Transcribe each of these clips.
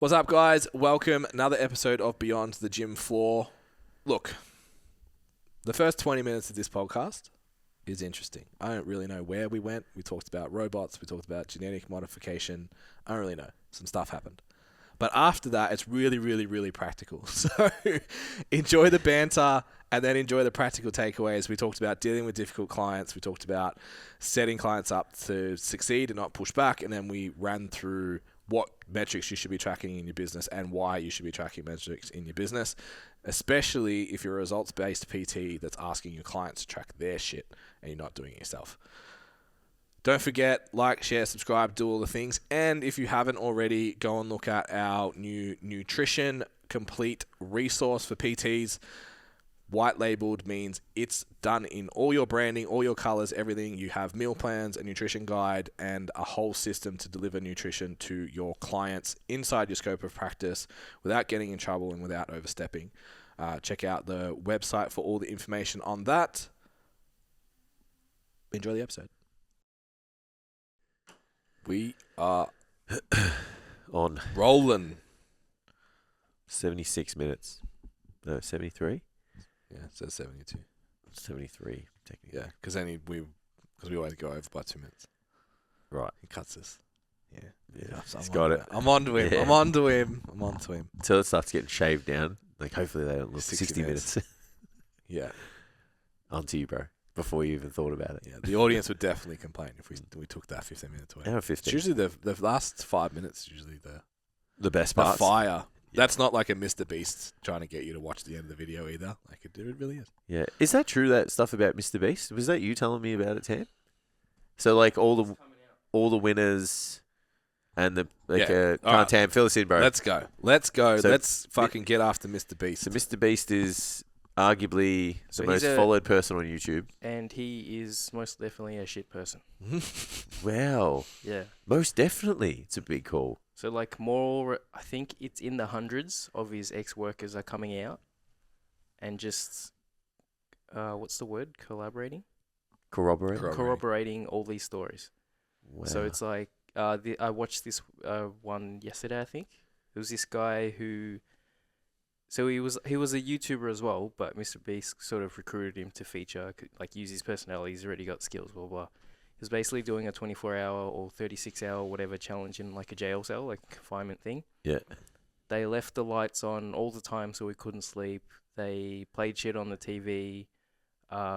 What's up, guys? Welcome. Another episode of Beyond the Gym Floor. Look, the first 20 minutes of this podcast is interesting. I don't really know where we went. We talked about robots. We talked about genetic modification. I don't really know. Some stuff happened. But after that, it's really, really, really practical. So enjoy the banter and then enjoy the practical takeaways. We talked about dealing with difficult clients. We talked about setting clients up to succeed and not push back. And then we ran through what metrics you should be tracking in your business and why you should be tracking metrics in your business, especially if you're a results-based PT that's asking your clients to track their shit and you're not doing it yourself. Don't forget, like, share, subscribe, do all the things. And if you haven't already, go and look at our new nutrition complete resource for PTs. White labeled means it's done in all your branding, all your colors, everything. You have meal plans, a nutrition guide, and a whole system to deliver nutrition to your clients inside your scope of practice without getting in trouble and without overstepping. Check out the website for all the information on that. Enjoy the episode. We are on rolling. 76 minutes. No, 73? Yeah, it says 72. 73, technically. Yeah, because we always go over by 2 minutes. Right. He cuts us. Yeah. He's got it. I'm on to him. Yeah. I'm on to him. Until it starts getting shaved down. Like, hopefully they don't look 60 minutes. Yeah. On to you, bro. Before you even thought about it. Yeah. The audience would definitely complain if we took that 15 minutes away. Hour 15. It's usually the last 5 minutes is usually the best the part. fire. Yeah. That's not like a Mr. Beast trying to get you to watch the end of the video either. Like it really is. Yeah. Is that true, that stuff about Mr. Beast? Was that you telling me about it, Tam? So, like, all the winners and the, like, Yeah. come on, Tam, fill us in, bro. Let's go. So Let's fucking get after Mr. Beast. So, Mr. Beast is arguably So the he's most a- followed person on YouTube. And he is most definitely a shit person. Wow. Yeah. Most definitely. It's a big call. So, like, I think it's in the hundreds of his ex-workers are coming out and just, what's the word? Corroborating all these stories. Wow. So it's like, I watched this one yesterday, I think. It was this guy who, so he was a YouTuber as well, but Mr. Beast sort of recruited him to feature, like, use his personality. He's already got skills, blah, blah. He was basically doing a 24-hour or 36-hour whatever challenge in, like, a jail cell, like a confinement thing. Yeah. They left the lights on all the time so he couldn't sleep. They played shit on the TV,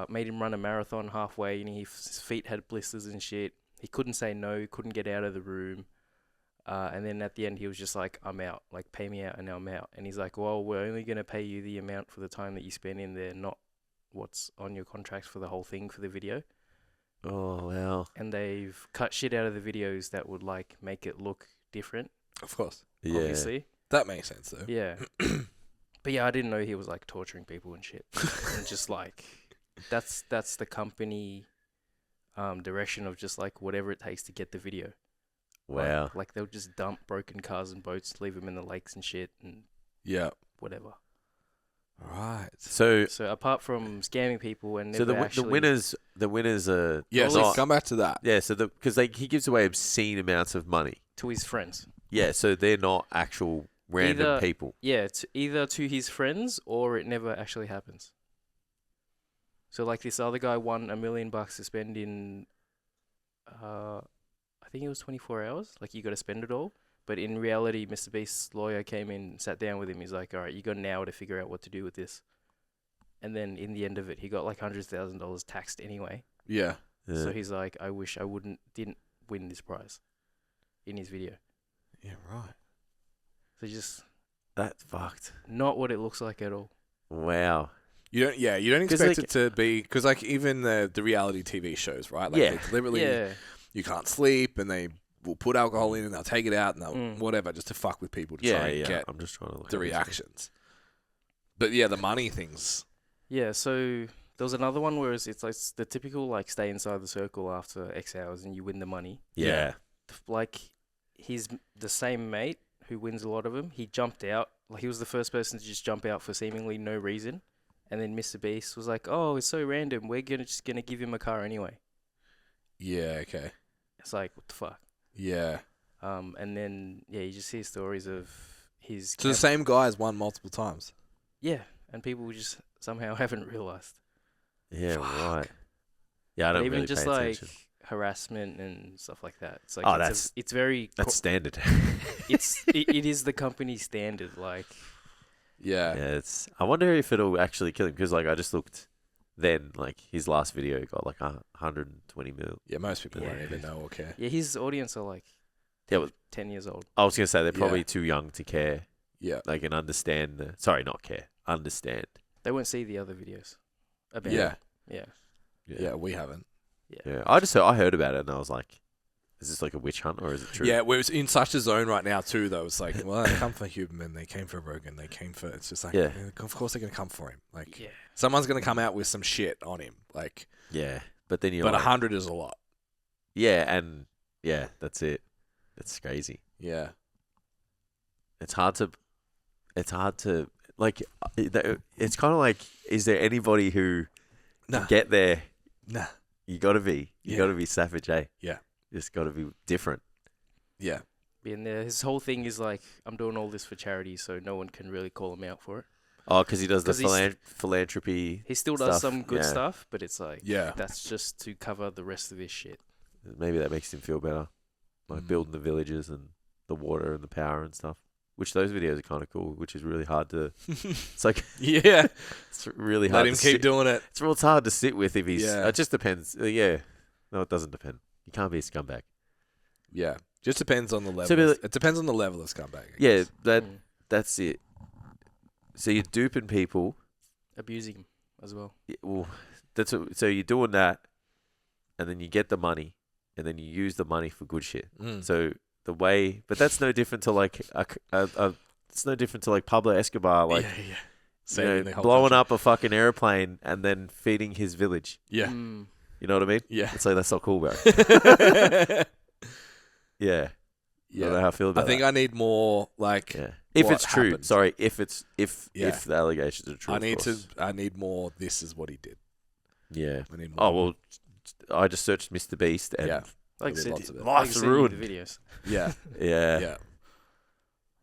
made him run a marathon halfway, and his feet had blisters and shit. He couldn't say no, couldn't get out of the room. And then at the end, he was just like, I'm out. Like, pay me out and I'm out. And he's like, well, we're only going to pay you the amount for the time that you spend in there, not what's on your contract for the whole thing for the video. Oh, wow. And they've cut shit out of the videos that would, like, make it look different, Of course. Yeah. obviously. That makes sense though. Yeah. But yeah, I didn't know he was, like, torturing people and shit. And just, like, that's the company direction of just, like, whatever it takes to get the video. Wow. Like, they'll just dump broken cars and boats, leave them in the lakes and shit and Yeah. whatever. Right. So So apart from scamming people and the never actually... winners are Yeah, so not, come back to that. yeah, so because he gives away obscene amounts of money. To his friends. Yeah, so they're not actual random Either- people. Yeah, either to his friends or it never actually happens. So, like, this other guy won $1 million to spend in, I think it was 24 hours. Like, you got to spend it all. But in reality, Mr. Beast's lawyer came in, sat down with him. He's like, all right, you got an hour to figure out what to do with this. And then in the end of it, he got like $100,000 taxed anyway. Yeah. Yeah. So he's like, I wish I didn't win this prize in his video. Yeah, right. So just That's fucked. not what it looks like at all. Wow. You don't 'Cause, expect like- it to be, because like even the reality TV shows, right? Like Yeah. they deliberately, Yeah. you can't sleep and they will put alcohol in and they'll take it out and they'll Mm. whatever just to fuck with people to Yeah, try and yeah. get I'm just trying to look the at this. reactions. But yeah, the money things. Yeah, so there was another one where it's like the typical, like, stay inside the circle after X hours and you win the money. Yeah. Like, he's the same mate who wins a lot of them. He jumped out. Like, he was the first person to just jump out for seemingly no reason. And then Mr. Beast was like, oh, it's so random. We're just going to give him a car anyway. Yeah, okay. It's like, what the fuck? Yeah. And then, yeah, you just hear stories of his. So the same guy has won multiple times. Yeah, and people just somehow haven't realized. Yeah, Fuck. right. Yeah, I But don't even really just pay like attention. harassment and stuff like that. It's like Oh, it's very That's standard. it is the company standard. Like Yeah. Yeah, I wonder if it'll actually kill him because, like, I just looked. Then, like, his last video got like 120 mil. Yeah, most people won't Yeah. even know or care. yeah, his audience are like Yeah, well, 10 years old. I was gonna say they're probably Yeah. too young to care. Yeah. Like, and understand. Sorry, not care. Understand. They won't see the other videos. About Yeah. it. Yeah. Yeah, we haven't. Yeah. I heard about it and I was like, is this like a witch hunt or is it true? Yeah, we're in such a zone right now too, though. It's like, well, they come for Huberman, they came for Rogan, they came for. It's just like, Yeah. of course they're gonna come for him. Like, Yeah. someone's gonna come out with some shit on him. Like, Yeah. But then you're but like, 100 is a lot. yeah, and yeah, that's it. It's crazy. Yeah. It's hard to like. It's kind of like, is there anybody who Nah. can get there? Nah. You gotta be. You Yeah. gotta be savage, eh? Yeah. It's gotta be different. Yeah. And his whole thing is like, I'm doing all this for charity, so no one can really call him out for it. Oh, because he does the 'Cause he's- philanthropy. He still does Stuff, some good yeah. stuff, but it's like, Yeah. that's just to cover the rest of his shit. Maybe that makes him feel better, like building the villages and the water and the power and stuff. Which those videos are kind of cool. Which is really hard to. It's like Yeah. it's really hard. Let him to keep sit, doing it. It's hard to sit with if he's. Yeah. It just depends. Yeah. No, it doesn't depend. You can't be a scumbag. Yeah. Just depends on the level. So, but- It depends on the level of scumbag. I Yeah, guess. Mm. that's it. So you're duping people. Abusing him as well. Well, so you're doing that, and then you get the money, and then you use the money for good shit. Mm. So the way, but that's no different to like it's no different to like Pablo Escobar, like yeah. you Saving know, the whole blowing country. up a fucking airplane and then feeding his village. Yeah. Mm. You know what I mean? Yeah. It's like that's not cool, bro. Yeah. I don't know Yeah. how I feel about I think that. I need more like If what it's true, happened. sorry. If Yeah. if the allegations are true, I of need course. I need more. This is what he did. Yeah. I need more. Oh well, I just searched Mr. Beast and Yeah. Like I There'll be said, lots of it. like I life's sent you ruined. the videos. Yeah. yeah.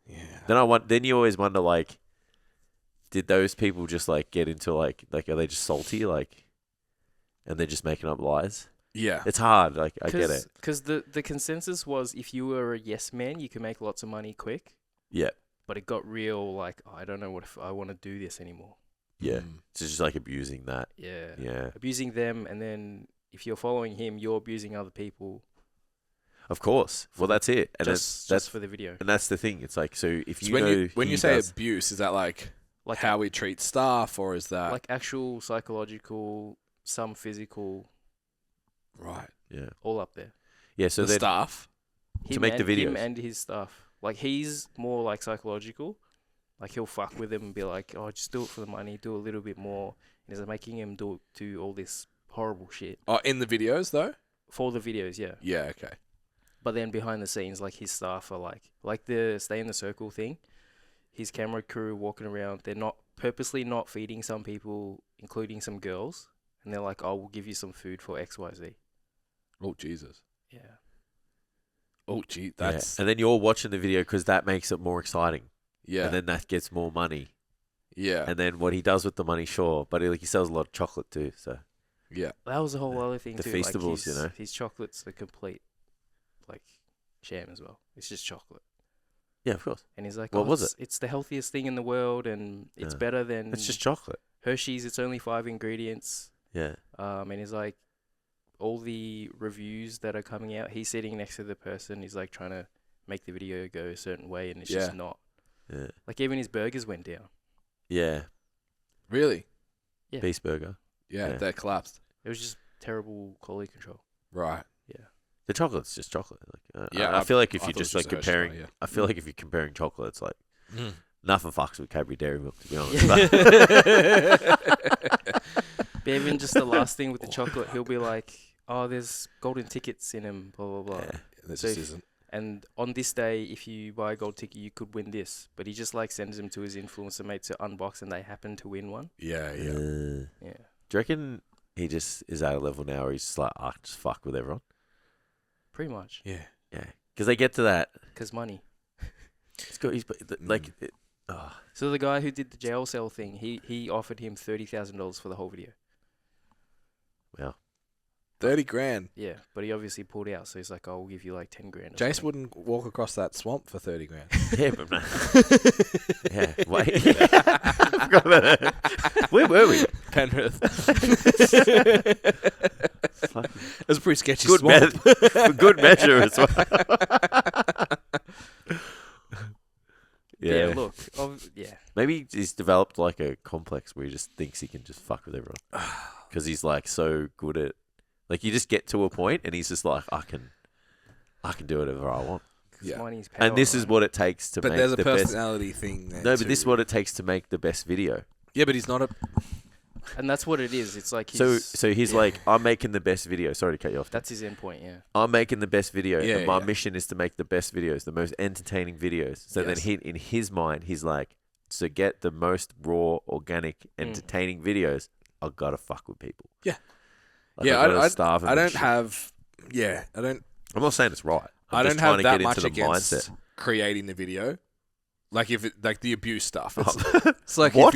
Yeah. Then you always wonder like, did those people just like get into like are they just salty like, and they're just making up lies? Yeah. It's hard. Like I get it. Because the consensus was if you were a yes man, you can make lots of money quick. Yeah. But it got real like, I don't know what if I want to do this anymore. Yeah. Mm. It's just like abusing that. Yeah. Yeah. Abusing them, and then if you're following him, you're abusing other people Of course. Well, that's it. And just for the video. and that's the thing. It's like, so if So you when know when he you say does- abuse, is that like Like how he treats staff, or is that like actual psychological, some physical, right? yeah, all up there. yeah. So the then staff. Him make the and- him videos. and his stuff. Like he's more like psychological. Like he'll fuck with him and be like, "Oh, just do it for the money. Do a little bit more." And he's making him do all this horrible shit Oh, in the videos though. for the videos, yeah. Yeah. Okay. But then behind the scenes, like his staff are like the stay in the circle thing. His camera crew walking around, they're not purposely not feeding some people, including some girls, and they're like, "Oh, we'll give you some food for XYZ." Oh Jesus. Yeah. Oh gee, yeah. that's and then you're watching the video because that makes it more exciting. yeah. And then that gets more money. Yeah. And then what he does with the money, sure, but he sells a lot of chocolate too. So Yeah. That was a whole other thing The too. Feastables, like you know. his chocolate's a complete like sham as well. It's just chocolate. yeah, of course, And he's like, What "Oh, was it's the healthiest thing in the world, and it's Yeah. better than it's just chocolate. Hershey's. It's only 5 ingredients." Yeah, And he's like, all the reviews that are coming out, he's sitting next to the person. He's like trying to make the video go a certain way, and it's just Yeah. not. yeah, Like even his burgers went down. yeah. Really? Yeah. Beast burger. Yeah. Yeah. That collapsed. It was just terrible quality control. Right. The chocolate's just chocolate. Like, Yeah, I feel like if I you're thought it just was like just Hershey bar, comparing, yeah. I feel like if you're comparing chocolate, it's like Mm. nothing fucks with Cadbury Dairy Milk, to be honest. But even just the last thing with the chocolate, he'll be like, "Oh, there's golden tickets in him, blah blah blah." Yeah. That So just if- isn't. And on this day, if you buy a gold ticket, you could win this. But he just like sends them to his influencer mates to unbox, and they happen to win one. Yeah. Yeah. Yeah. Do you reckon he just is at a level now where he's just like, just fuck with everyone? Pretty much. Yeah. Yeah. Because they get to that. Because money. He's got. Like. So the guy who did the jail cell thing, he offered him $30,000 for the whole video. Wow. 30 grand. Yeah, but he obviously pulled out, so he's like, "I'll give you like 10 grand." Jace wouldn't walk across that swamp for 30 grand. Yeah, but no. Yeah, wait. I forgot about that. Where were we? Penrith. Fuck. It was a pretty sketchy Good, swamp. for good measure as well. Yeah, look. Yeah. Maybe he's developed like a complex where he just thinks he can just fuck with everyone. Because he's like so good at... Like you just get to a point and he's just like, I can do whatever I want. Yeah. Money's power, And this is what it takes to But make there's a the best... personality thing there No, too. but this is what it takes to make the best video. Yeah, but he's not a... And that's what it is. It's like So he's like, I'm making the best video. Sorry to cut you off. That's his end point, yeah. I'm making the best video, Yeah, and my yeah. mission is to make the best videos, the most entertaining videos. So Yes. then in his mind, he's like, to get the most raw, organic, entertaining videos, I've got to fuck with people. Yeah. Like, Yeah, I've gotta starve 'em I and don't shit. have... Yeah, I don't... I'm not saying it's right. I I'm just don't have trying to that get much into the against mindset. creating the video. Like if it, like the abuse stuff. It's, Oh. it's like What?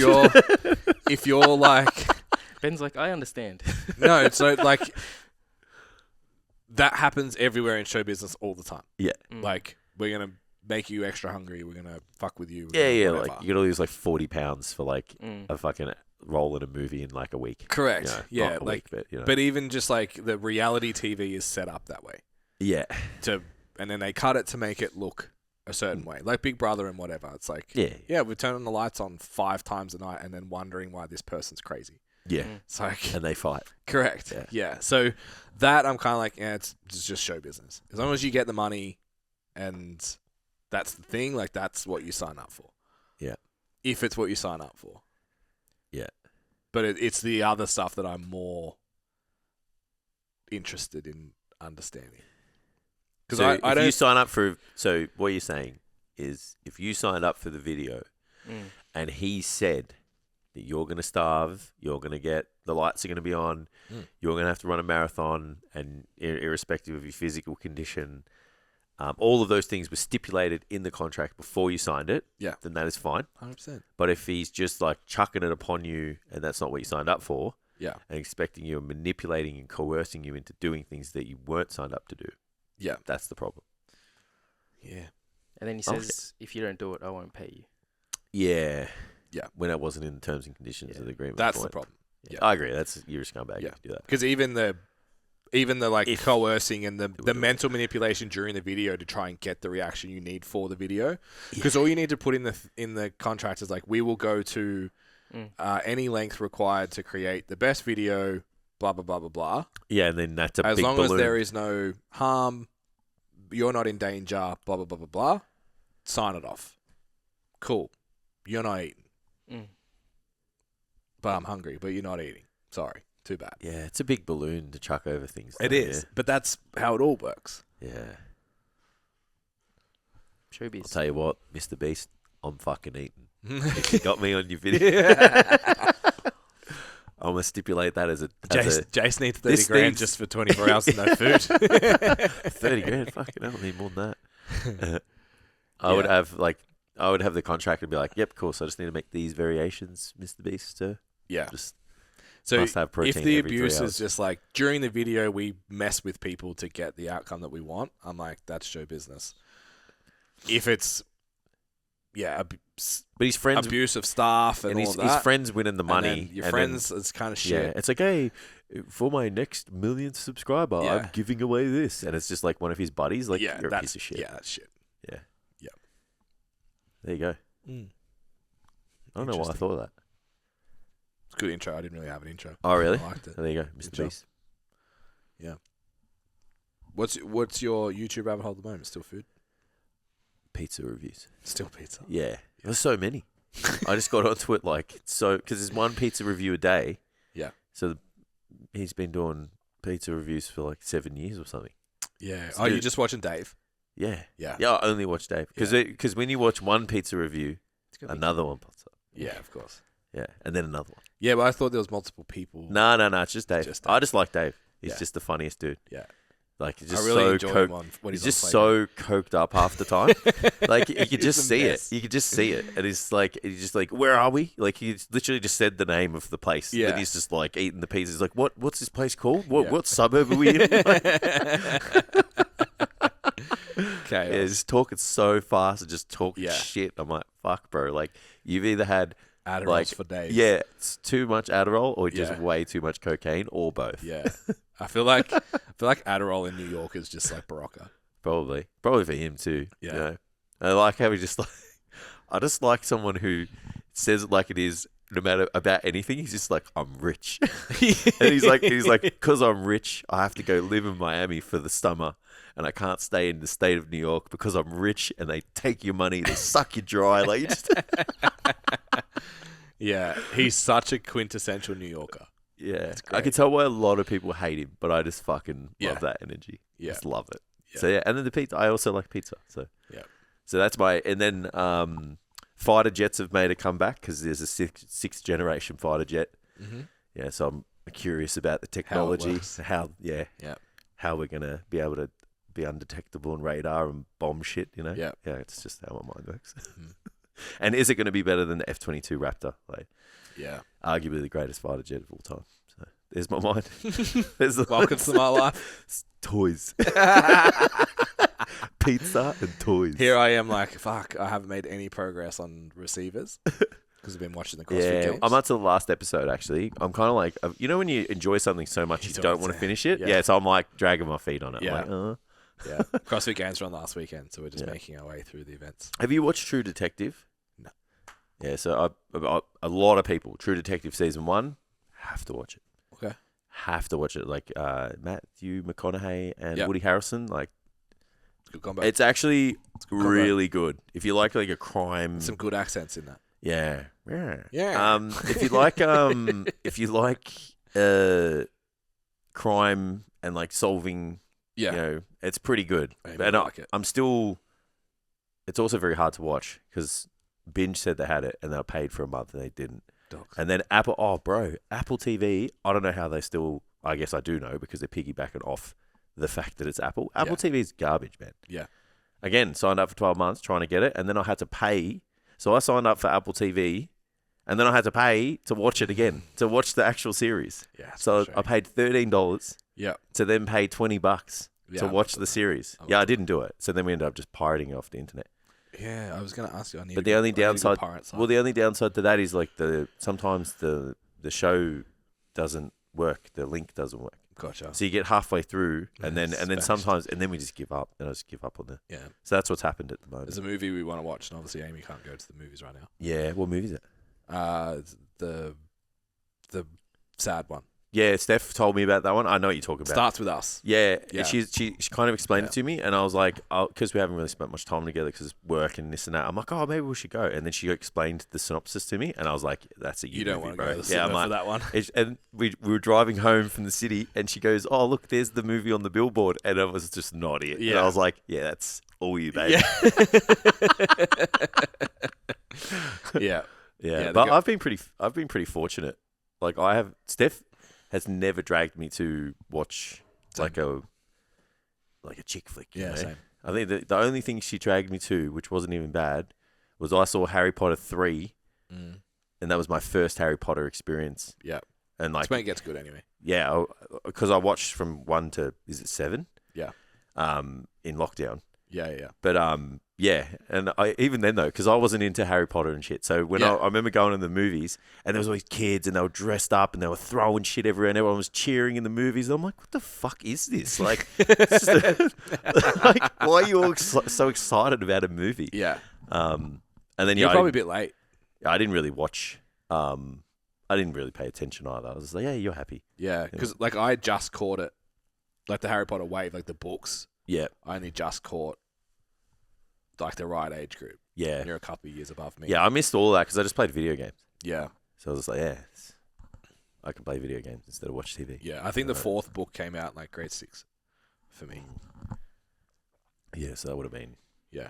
if you're like... Ben's like, I understand. No, it's so like... That happens everywhere in show business all the time. Yeah. Like, we're going to make you extra hungry. We're going to fuck with you. Yeah, whatever. like, you gotta lose like 40 pounds for like Mm. a fucking role in a movie in like a week. Correct. You know, Yeah, not a like... week, but, you know. But even just like the reality TV is set up that way. Yeah. And then they cut it to make it look a certain way. Like Big Brother and whatever. It's like, Yeah. we're turning the lights on 5 times a night and then wondering why this person's crazy. Yeah. It's like... And they fight. Correct. Yeah. Yeah. So that I'm kind of like, it's just show business. As long as you get the money and that's the thing, like that's what you sign up for. Yeah. If it's what you sign up for. Yeah. But it's the other stuff that I'm more interested in understanding. Because So I if don't... you sign up for... So what you're saying is if you signed up for the video and he said that you're going to starve, you're going to get... The lights are going to be on, you're going to have to run a marathon, and irrespective of your physical condition, all of those things were stipulated in the contract before you signed it, then that is fine. 100%. But if he's just like chucking it upon you and that's not what you signed up for, Yeah. and expecting you and manipulating and coercing you into doing things that you weren't signed up to do, Yeah. that's the problem. Yeah. And then he says, if you don't do it, I won't pay you. Yeah. Yeah. When it wasn't in the terms and conditions of the agreement. That's the point. problem. Yeah. Yeah. I agree. You're a scumbag Yeah. if you do that. Because even the like If- coercing and the do it. mental manipulation during the video to try and get the reaction you need for the video, because all you need to put in the contract is like, we will go to any length required to create the best video, blah blah blah blah blah. Yeah, and then that's a As big long balloon. as there is no harm, you're not in danger, blah blah blah blah blah. Sign it off. Cool. You're not eating, but I'm hungry. But you're not eating. Sorry. Too bad. Yeah, it's a big balloon to chuck over things. It though, is, but that's how it all works. Yeah. Showbiz. I'll tell you what, Mr. Beast, I'm fucking eating. If you got me on your video, I'm going to stipulate that as a... Jace needs 30 this grand needs- just for 24 hours and no food. 30 grand, fucking hell, I need more than that. I would have the contract and be like, yep, cool, so I just need to make these variations, Mr. Beast, to Yeah. just So must have protein if the every 3 abuse hours. is just like, during the video, we mess with people to get the outcome that we want, I'm like, that's show business. If it's, But his friends... abuse of staff and all his, of that. his friends winning the and money. then your and friends, then, it's kind of yeah, shit. it's like, hey, for my next millionth subscriber, Yeah. I'm giving away this. And it's just like one of his buddies, like, Yeah, you're a that's piece of shit. Yeah, that's shit. Yeah. Yeah. There you go. I don't know why I thought of that. It's a good intro. I didn't really have an intro. Oh, really? I liked it. There you go, Good Mr. job. Beast. What's your YouTube rabbit hole at the moment? Still food? Pizza reviews. Still pizza? Yeah. There's so many. I just got onto it because there's one pizza review a day. Yeah. So he's been doing pizza reviews for like 7 years or something. Yeah. It's Oh, you're good. just watching Dave? Yeah. Yeah. Yeah, I only watch Dave. Because when you watch one pizza review, It's gonna be another one pops up. Yeah, of course. Yeah. And then another one. Yeah, but I thought there was multiple people. No, it's just Dave. Just Dave. I just like Dave. He's Yeah. just the funniest dude. Yeah. Like he's just I really so enjoy him on when he's he's just on so coked up half the time. Like you could He's just the see best. it. You could just see it, and he's just like, where are we? Like he literally just said the name of the place. Yeah. Then he's just like eating the pizza. He's like, what's this place called? What Yeah. what suburb are we in? Chaos. Yeah, just talking so fast and just talking Yeah. shit. I'm like, fuck, bro. Like you've either had Adderalls like for days. yeah, it's too much Adderall or just Yeah. way too much cocaine or both. Yeah. I feel like Adderall in New York is just like Barocca. Probably for him too. Yeah. You know? I like how he just like. I just like someone who says it like it is, no matter about anything. He's just like, I'm rich, and he's like, because I'm rich, I have to go live in Miami for the summer, and I can't stay in the state of New York because I'm rich, and they take your money, they suck you dry, like you just. Yeah, he's such a quintessential New Yorker. Yeah, I great. can tell why a lot of people hate him, but I just fucking Yeah. love that energy. Yeah. Just love it. Yeah. So yeah, and then the pizza. I also like pizza. So Yeah. So that's my. And then fighter jets have made a comeback because there's a sixth generation fighter jet. Mm-hmm. Yeah, so I'm curious about the technology, works. how Yeah. how we're gonna be able to be undetectable on radar and bomb shit. You know. Yeah. Yeah, it's just how my mind works. Mhm. And is it going to be better than the F-22 Raptor? Like, Yeah. arguably the greatest fighter jet of all time. So there's my mind. There's the Welcome to my life. toys, pizza and toys. Here I am, like, fuck, I haven't made any progress on receivers because I've been watching the CrossFit Yeah, games. I'm up to the last episode actually. I'm kind of like, you know, when you enjoy something so much you don't want to finish it. Yeah. Yeah, so I'm like dragging my feet on it. Yeah. I'm like, Yeah. CrossFit games were on last weekend, so we're just making our way through the events. Have you watched True Detective? No. Yeah, so a lot of people, True Detective season 1, have to watch it. Okay. Have to watch it. Like Matthew McConaughey and Yep. Woody Harrelson. Like, It's good combo. it's actually combo. really good. If you like a crime, Some good accents in that. yeah. Yeah. If you like crime and like solving, Yeah. you know, it's pretty good. I And like it. I'm still. It's also very hard to watch because Binge said they had it and they were paid for a month and they didn't. Dogs. And then Apple TV. I don't know how they still. I guess I do know because they're piggybacking off the fact that it's Apple. Apple TV is garbage, man. Yeah. Again, signed up for 12 months trying to get it, and then I had to pay. So I signed up for Apple TV, and then I had to pay to watch it again, to watch the actual series. Yeah. it's So I frustrating. paid $13 Yeah. to then pay $20 Yeah, to I watch would the do series. I would Yeah, I do didn't do it. So then we ended up just pirating it off the internet. Yeah, I was going to ask you. I need But a the good- only I need a good downside, pirate site. well, the only downside to that is like sometimes the show doesn't work. The link doesn't work. Gotcha. So you get halfway through, and Yeah, then it's sometimes, and then we just give up, and I just give up on the. Yeah. So that's what's happened at the moment. There's a movie we want to watch, and obviously Amy can't go to the movies right now. Yeah, what movie is it? It's the sad one. Yeah, Steph told me about that one. I know what you're talking about. Starts with us. Yeah, Yeah. She kind of explained Yeah. it to me, and I was like, because we haven't really spent much time together because work and this and that. I'm like, oh, maybe we should go. And then she explained the synopsis to me, and I was like, that's a You don't movie, want to bro. go to the Yeah, cinema I'm for like, that one. and we were driving home from the city, and she goes, oh, look, there's the movie on the billboard, and I was just nodding it. And Yeah. I was like, yeah, that's all you, babe. Yeah. Yeah. Yeah, Yeah, but they I've been pretty fortunate. Like Steph has never dragged me to watch like a chick flick. You Yeah, know? same. I think the only thing she dragged me to, which wasn't even bad, was I saw Harry Potter 3, Mm. and that was my first Harry Potter experience. Yeah. And like, That's when it gets good anyway. yeah, because I watched from 1 to, is it 7? Yeah. In lockdown. Yeah. But yeah, and even then though, because I wasn't into Harry Potter and shit. So when Yeah. I remember going to the movies, and there was all these kids, and they were dressed up, and they were throwing shit everywhere, and everyone was cheering in the movies. And I'm like, what the fuck is this? Like, it's just- like why are you all so excited about a movie? Yeah. And then You're yeah, probably a bit late. I didn't really watch. I didn't really pay attention either. I was just like, yeah, you're happy. Yeah. Because, like, I just caught it. Like, the Harry Potter wave, like, the books. Yeah, I only just caught, like, the right age group. yeah, And you're a couple of years above me. yeah. I missed all that because I just played video games. Yeah. So I was just like, yeah, I can play video games instead of watch TV. Yeah. I think the fourth book came out in, like, grade 6 for me. Yeah, so that would have been. Yeah.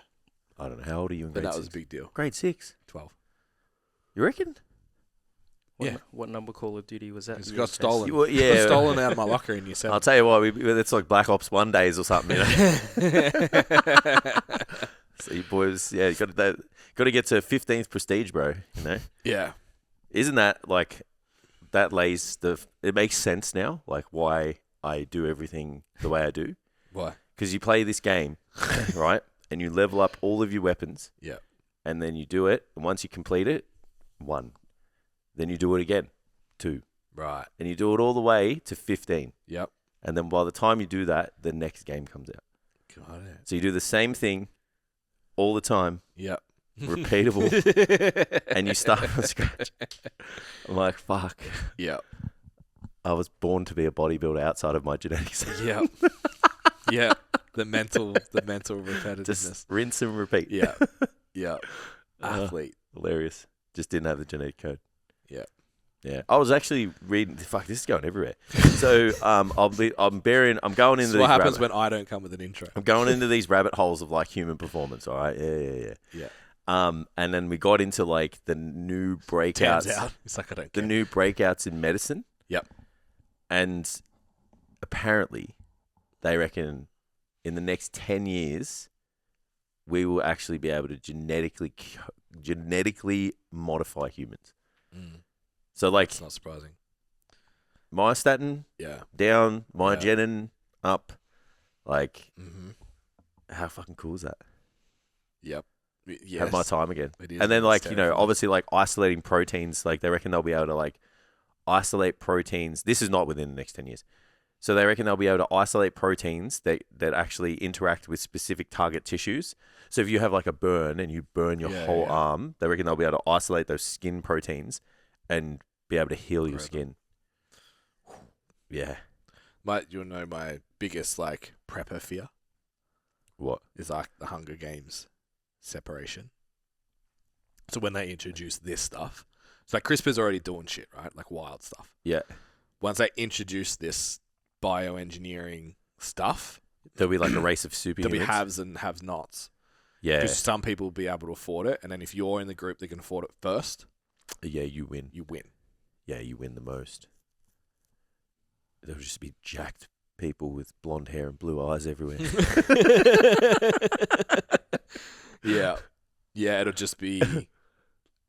I don't know. How old are you in But grade that was a 6? big deal. Grade 6. 12. You reckon? What number Call of Duty was that? It's in got your case? stolen. You- yeah. Got stolen out of my locker in year 7. I'll tell you what, it's like Black Ops 1 days or something. You know? So you boys, you got to get to 15th prestige, bro. You know, Yeah. isn't that like that lays the? It makes sense now, like why I do everything the way I do. Why? Because you play this game, right, and you level up all of your weapons. Yeah. And then you do it, and once you complete it, 1. Then you do it again, 2. Right. And you do it all the way to 15. Yep. And then by the time you do that, the next game comes out. Got it. So you do the same thing all the time, Yep. repeatable, and you start from scratch. I'm like, fuck. Yep. I was born to be a bodybuilder outside of my genetics. Yep. Yep. The mental repetitiveness. Just rinse and repeat. Yeah. Yeah. Athlete. Hilarious. Just didn't have the genetic code. Yeah. Yeah. I was actually reading. Fuck, this is going everywhere. So I'm going into This is these what happens when I don't come with an intro. I'm going into these rabbit holes of like human performance. All right. Yeah. Yeah. And then we got into like the new breakouts. Turns out. It's like I don't The care. new breakouts in medicine. Yep. And apparently, they reckon in the next 10 years, we will actually be able to genetically modify humans. Mm. So, like, It's not surprising. myostatin Yeah. down, myogenin up. Like, Mm-hmm. how fucking cool is that? Yep. Yes. Have my time again. It is. And then, It's like, you know, terrifying. obviously, like, isolating proteins. Like, they reckon they'll be able to, like, isolate proteins. This is not within the next 10 years. So they reckon they'll be able to isolate proteins that actually interact with specific target tissues. So if you have like a burn and you burn your whole arm, they reckon they'll be able to isolate those skin proteins and be able to heal your skin. Yeah. You'll know my biggest like prepper fear What? is like the Hunger Games separation. So when they introduce this stuff, it's like CRISPR's already doing shit, right? Like wild stuff. Yeah. Once they introduce this bioengineering stuff, There'll be like a race of superhumans. there'll be haves and have-nots. Yeah. Because some people will be able to afford it, and then if you're in the group that can afford it first, Yeah, you win. you win. Yeah, you win the most. There'll just be jacked people with blonde hair and blue eyes everywhere. Yeah. Yeah, it'll just be...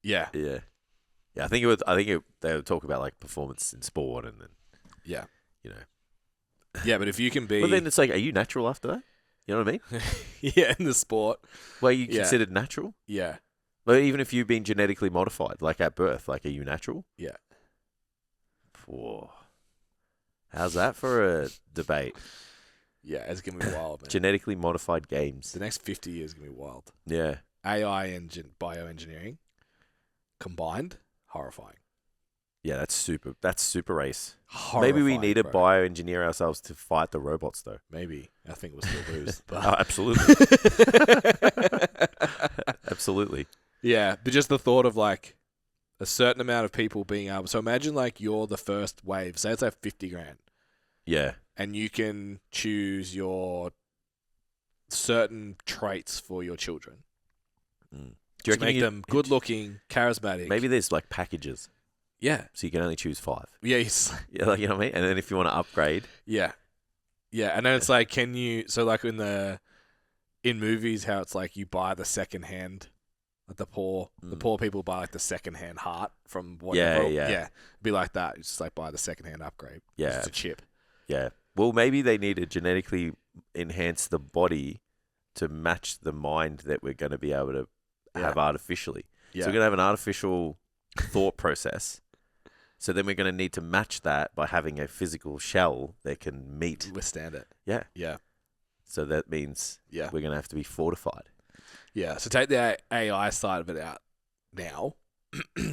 Yeah. Yeah. Yeah, I think they would talk about like performance in sport and then, Yeah. you know. Yeah, but if you can be... But then it's like, are you natural after that? You know what I mean? yeah, in the sport. Well, are you Yeah. considered natural? Yeah. Well, even if you've been genetically modified, like at birth, like are you natural? Yeah. Whoa. How's that for a debate? Yeah, it's going to be wild, man. Genetically modified games. The next 50 years is going to be wild. Yeah. AI and bioengineering combined, horrifying. Yeah, that's super race. Horrifying, Maybe we need to bro. bioengineer ourselves to fight the robots, though. Maybe. I think we'll still lose. But Oh, absolutely. Absolutely. yeah, but just the thought of like a certain amount of people being able... So imagine like you're the first wave. Say it's like 50 grand. Yeah. And you can choose your certain traits for your children. Mm. To Do you reckon make them good looking, charismatic. Maybe there's like packages, Yeah. so you can only choose 5. Yeah. It's, Yeah, like, you know what I mean? And then if you want to upgrade, yeah. Yeah. And then it's like, can you... So like in movies, how it's like you buy the second hand... Like the poor people buy like the second-hand heart from whatever. Yeah. Be like that. It's just like buy the second-hand upgrade. Yeah. It's a chip. yeah. Well, maybe they need to genetically enhance the body to match the mind that we're going to be able to have artificially. Yeah. So we're going to have an artificial thought process. So then we're going to need to match that by having a physical shell that can meet. Withstand it. Yeah. Yeah. So that means Yeah. we're going to have to be fortified. Yeah. So take the AI side of it out now.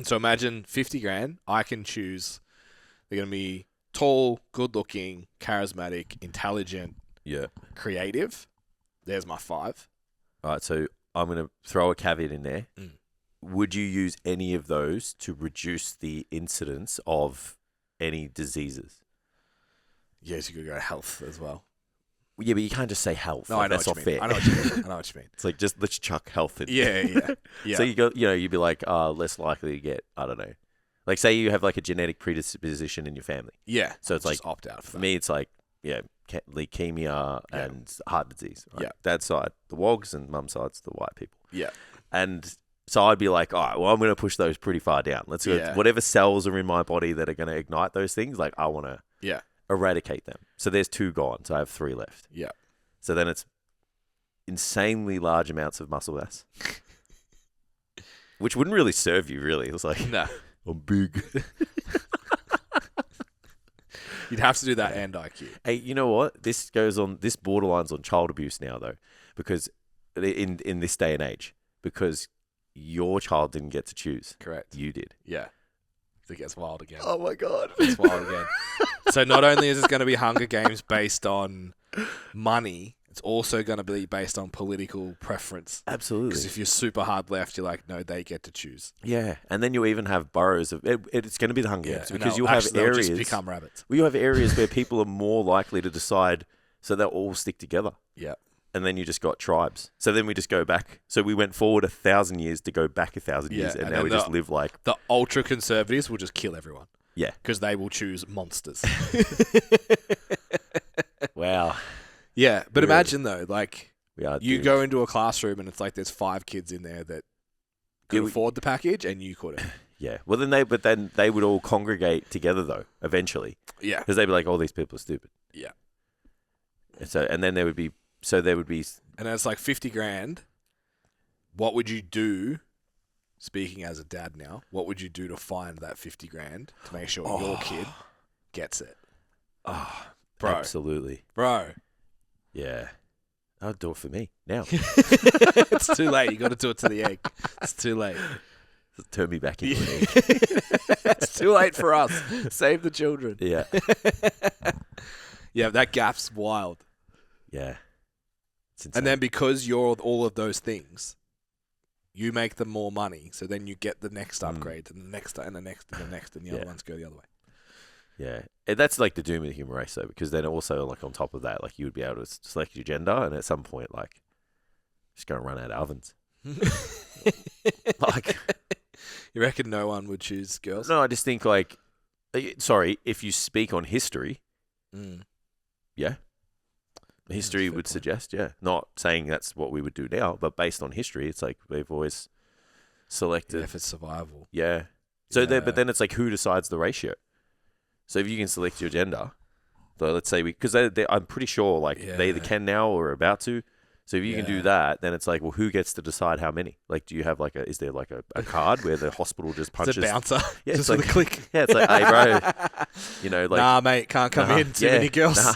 So imagine 50 grand. I can choose. They're going to be tall, good-looking, charismatic, intelligent, Yeah. creative. There's my 5. All right. So I'm going to throw a caveat in there. Mm. Would you use any of those to reduce the incidence of any diseases? Yes, you could go health as well. Yeah, but you can't just say health. No, Like, I know that's what not you mean. fair. I know what you mean. I know what you mean. It's like, just let's chuck health in. Yeah. So you go, you'd be like, less likely to get, I don't know, Like, say you have like a genetic predisposition in your family. Yeah. So it's like just opt out for for that. me, it's like leukemia and heart disease. Like, Yeah. dad's side the wogs and mum's side's the white people. Yeah. And so I'd be like, all right, well, I'm going to push those pretty far down. Let's go. Yeah. Whatever cells are in my body that are going to ignite those things, like I want to eradicate them. So there's 2 gone. So I have 3 left. Yeah. So then it's insanely large amounts of muscle mass, which wouldn't really serve you, really. It's like, No. I'm big. You'd have to do that and IQ. Hey, you know what? This borderlines on child abuse now, though, because in this day and age, because your child didn't get to choose. Correct. You did. Yeah. It gets wild again. Oh my God. It's wild again. So not only is it going to be Hunger Games based on money, it's also going to be based on political preference. Absolutely. Because if you're super hard left, you're like, no, they get to choose. Yeah, and then you even have boroughs of it's going to be the Hunger Games because you'll have they'll areas just become rabbits. Well, you have areas where people are more likely to decide, so they'll all stick together. Yeah. And then you just got tribes. So then we just go back. So we went forward 1,000 years to go back 1,000 years, and now we just live like the ultra conservatives will just kill everyone. Yeah, because they will choose monsters. Wow. Yeah, but imagine though, like you doomed. go into a classroom and it's like there's 5 kids in there that could afford the package, and you couldn't. Yeah. Well, then they would all congregate together though eventually. Yeah. Because they'd be like, "All these people are stupid." Yeah. And then there would be. And it's like 50 grand. What would you do? Speaking as a dad now, what would you do to find that 50 grand to make sure your kid gets it? Oh, bro. Absolutely. Bro. Yeah. I'd do it for me now. It's too late. You got to do it to the egg. It's too late. Turn me back into an egg. It's too late for us. Save the children. Yeah. Yeah, that gap's wild. Yeah. And then because you're all of those things, you make them more money. So then you get the next upgrade and the next and the next and the next, and the other ones go the other way. Yeah. And that's like the doom of the human race, though, because then also, like, on top of that, like, you would be able to select your gender, and at some point, like, just going to run out of ovens. Like, you reckon no one would choose girls? No, I just think, like, sorry, if you speak on history, yeah. History would suggest, not saying that's what we would do now, but based on history, it's like we've always selected. Yeah, if it's survival. Yeah. So, but then it's like who decides the ratio? So if you can select your gender, so let's say because I'm pretty sure like they either can now or are about to. So if you can do that, then it's like, well, who gets to decide how many? Like, do you have like is there like a card where the hospital just punches? It's a bouncer. Yeah, just it's with like a click. Yeah, it's like, hey, bro, you know, like, nah, mate, can't come in. Too many girls. Nah.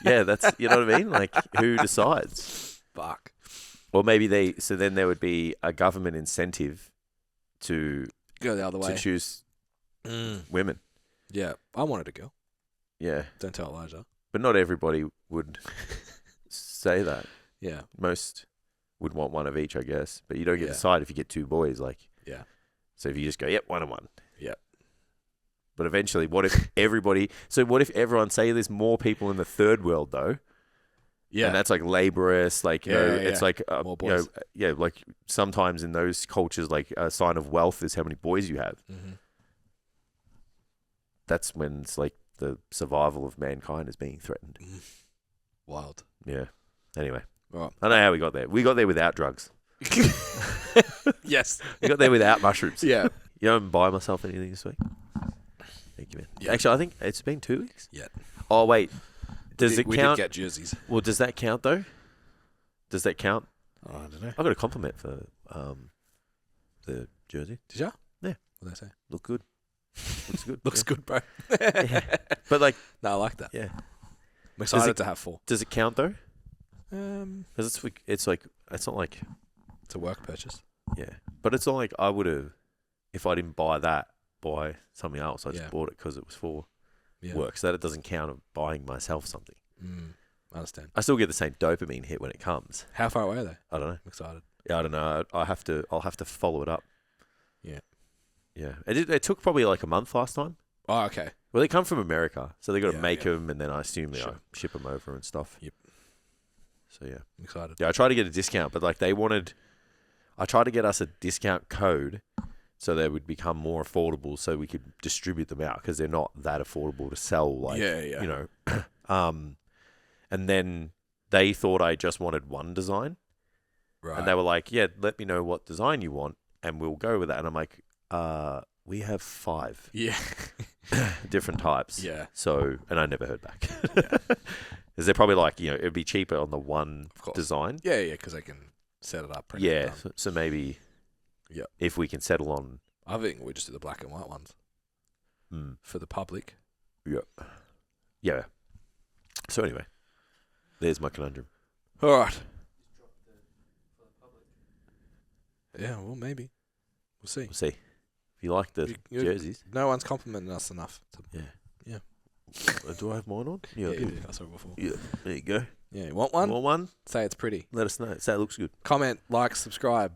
Yeah, that's, you know what I mean? Like, who decides? Fuck. Or maybe so then there would be a government incentive to go the other way. To choose women. Yeah, I wanted a girl. Yeah. Don't tell Elijah. But not everybody would say that. Yeah. Most would want one of each, I guess. But you don't get to decide if you get 2 boys. Like, yeah. So if you just go, yep, 1 and 1. Yep. But eventually, what if everyone, say there's more people in the third world, though? Yeah. And that's like laborious, like, it's like, more boys. Like sometimes in those cultures, like a sign of wealth is how many boys you have. Mm-hmm. That's when it's like the survival of mankind is being threatened. Wild. Yeah. Anyway. Right. I know how we got there. We got there without drugs. Yes. We got there without mushrooms. Yeah. You don't buy myself anything this week? Thank you, man. Yeah. Actually, I think it's been 2 weeks. Yeah. Oh, wait. We did get jerseys. Well, does that count, though? Does that count? Oh, I don't know. I got a compliment for the jersey. Did you? Yeah. What did I say? Look good. Looks good. Looks good, bro. Yeah. But like, no, I like that. Yeah. I'm excited to have 4. Does it count though? Because it's like it's not like it's a work purchase. Yeah, but it's not like I would have if I didn't buy something else. I just bought it because it was for work. So that it doesn't count of buying myself something. I understand. I still get the same dopamine hit when it comes. How far away are they? I don't know. I'm excited. Yeah, I don't know. I'll have to follow it up. Yeah. Yeah. It took probably like a month last time. Oh, okay. Well, they come from America, so they got to make them, and then I assume they ship them over and stuff. Yep. So yeah, I'm excited. Yeah, I tried to get a discount, but like I tried to get us a discount code so they would become more affordable, so we could distribute them out because they're not that affordable to sell. Like, you know, and then they thought I just wanted one design, Right. and they were like, "Yeah, let me know what design you want, and we'll go with that." And I'm like, "We have 5 different types." Yeah. So, and I never heard back. Yeah. Because they're probably like, you know, it'd be cheaper on the one design. Yeah, because they can set it up. Yeah, so maybe if we can settle on... I think we just do the black and white ones for the public. Yeah. So anyway, there's my conundrum. All right. Yeah, well, maybe. We'll see. We'll see. If you like the jerseys. No one's complimenting us enough. Yeah. Yeah. Do I have mine on? Yeah, you did. I saw it before. Yeah. There you go. Yeah, you want one? Want one? Say it's pretty. Let us know. Say it looks good. Comment, like, subscribe,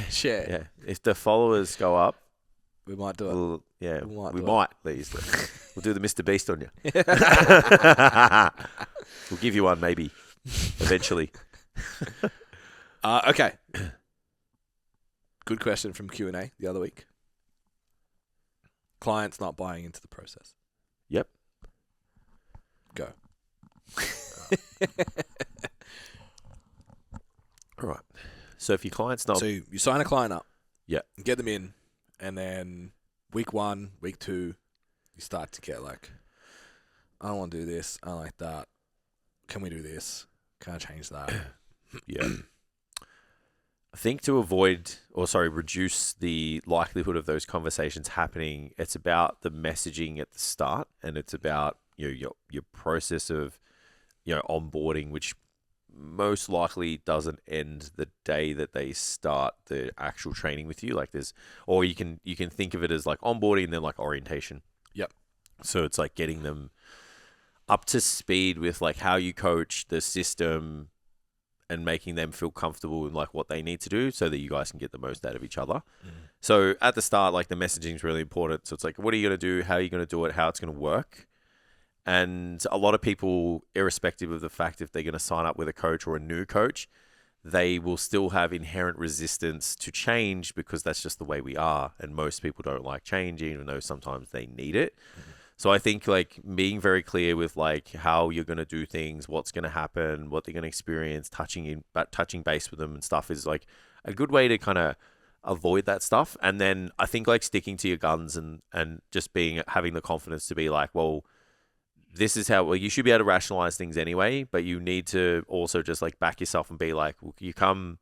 share. Yeah. If the followers go up, We might do it. we might. We'll do the Mr. Beast on you. We'll give you one maybe, eventually. Okay. Good question from Q&A the other week. Clients not buying into the process. Yep. Go. All right. So if your client's not... So you sign a client up. Yeah. Get them in. And then week 1, week 2, you start to get like, I don't want to do this. I don't like that. Can we do this? Can I change that? Yeah. I think to reduce the likelihood of those conversations happening, it's about the messaging at the start, and it's about your process of onboarding, which most likely doesn't end the day that they start the actual training with you. Like or you can think of it as like onboarding and then like orientation. Yep. So it's like getting them up to speed with like how you coach the system and making them feel comfortable in like what they need to do so that you guys can get the most out of each other. So at the start, like the messaging is really important. So it's like, what are you going to do? How are you going to do it? How it's going to work? And a lot of people, irrespective of the fact if they're going to sign up with a coach or a new coach, they will still have inherent resistance to change because that's just the way we are. And most people don't like change, even though sometimes they need it. So I think like being very clear with like how you're going to do things, what's going to happen, what they're going to experience, touching base with them and stuff is like a good way to kind of avoid that stuff. And then I think like sticking to your guns and just having the confidence to be like, well, this is how, you should be able to rationalize things anyway, but you need to also just like back yourself and be like, well, you come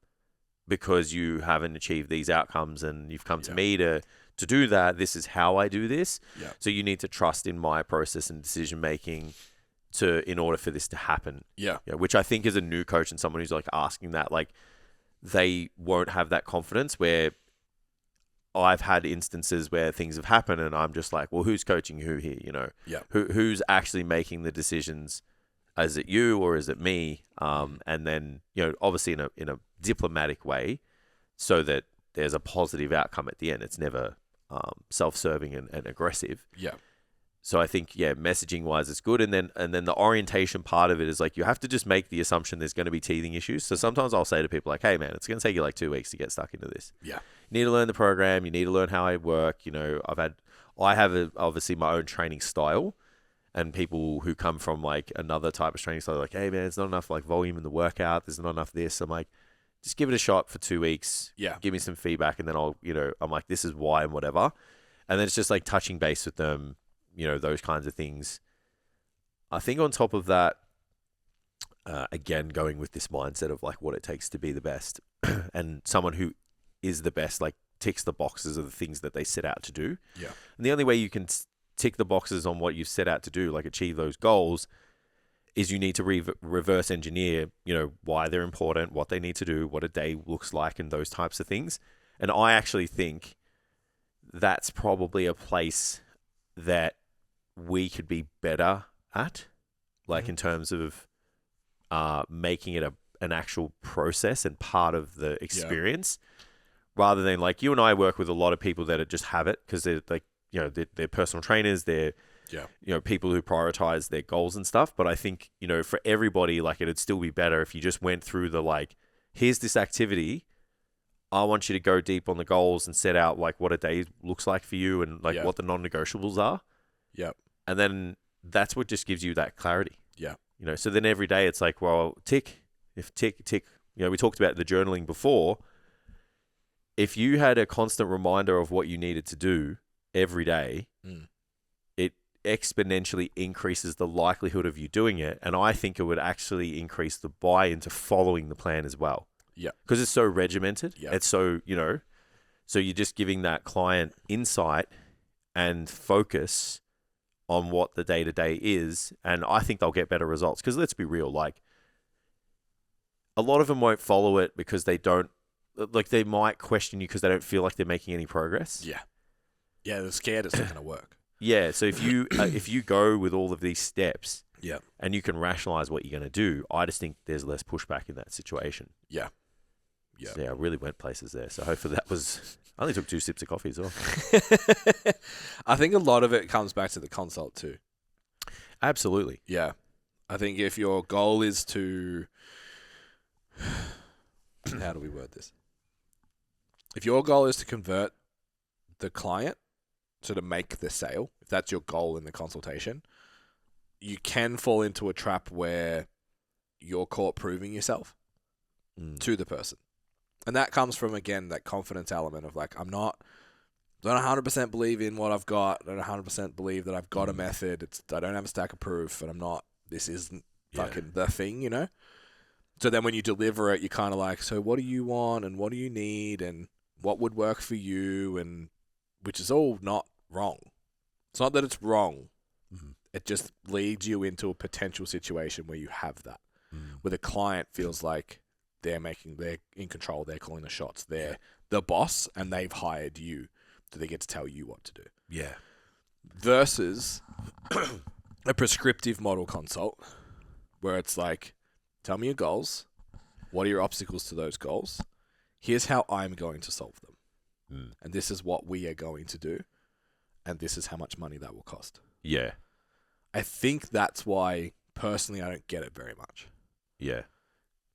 because you haven't achieved these outcomes and you've come to me to do that. This is how I do this. Yeah. So you need to trust in my process and decision making in order for this to happen. Yeah. Which I think as a new coach and someone who's like asking that, like they won't have that confidence where I've had instances where things have happened and I'm just like, well, who's coaching who here? Who's actually making the decisions? Is it you or is it me? And then, obviously in a diplomatic way so that there's a positive outcome at the end. It's never self-serving and aggressive. Yeah. So I think, messaging wise, it's good. And then the orientation part of it is like, you have to just make the assumption there's going to be teething issues. So sometimes I'll say to people like, hey man, it's going to take you like 2 weeks to get stuck into this. Yeah. You need to learn the program. You need to learn how I work. I have obviously my own training style, and people who come from like another type of training style are like, hey man, it's not enough like volume in the workout. There's not enough this. I'm like, just give it a shot for 2 weeks. Yeah. Give me some feedback. And then I'm like, this is why and whatever. And then it's just like touching base with them, those kinds of things. I think on top of that, again, going with this mindset of like what it takes to be the best and someone who is the best, like ticks the boxes of the things that they set out to do. Yeah. And the only way you can tick the boxes on what you've set out to do, like achieve those goals, is you need to reverse engineer, why they're important, what they need to do, what a day looks like, and those types of things. And I actually think that's probably a place that we could be better at, like in terms of making it an actual process and part of the experience, rather than like you and I work with a lot of people that just have it because they're like, they're personal trainers, they're people who prioritize their goals and stuff. But I think, for everybody, like it'd still be better if you just went through the like, here's this activity. I want you to go deep on the goals and set out like what a day looks like for you and like Yeah. what the non-negotiables are. Yep. And then that's what just gives you that clarity. Yeah. You know, so then every day it's like, well, tick, tick. You know, we talked about the journaling before. If you had a constant reminder of what you needed to do every day, it exponentially increases the likelihood of you doing it. And I think it would actually increase the buy-in to following the plan as well. Yeah. Because it's so regimented. Yeah. It's so, you know, so you're just giving that client insight and focus on what the day-to-day is. And I think they'll get better results. Because let's be real, like, a lot of them won't follow it because they don't, like, they might question you because they don't feel like they're making any progress. Yeah. Yeah, they're scared it's not going to work. Yeah, so if you go with all of these steps, Yeah. and you can rationalize what you're going to do, I just think there's less pushback in that situation. Yeah. Yeah. So, yeah, I really went places there. So hopefully that was. I only took 2 sips of coffee as well. I think a lot of it comes back to the consult too. Absolutely. Yeah. I think if your goal is to. How do we word this? If your goal is to convert the client, so to make the sale, if that's your goal in the consultation, you can fall into a trap where you're caught proving yourself to the person. And that comes from, again, that confidence element of like, I don't 100% believe in what I've got. I don't 100% believe that I've got a method. I don't have a stack of proof and this isn't fucking the thing, you know? So then when you deliver it, you're kind of like, so what do you want and what do you need and what would work for you? And which is all not wrong. It's not that it's wrong. Mm-hmm. It just leads you into a potential situation where you have that, where the client feels like they're in control, they're calling the shots, they're the boss, and they've hired you, so they get to tell you what to do. Yeah. Versus a prescriptive model consult, where it's like, tell me your goals, what are your obstacles to those goals, here's how I'm going to solve them, and this is what we are going to do, and this is how much money that will cost. Yeah. I think that's why, personally, I don't get it very much. Yeah.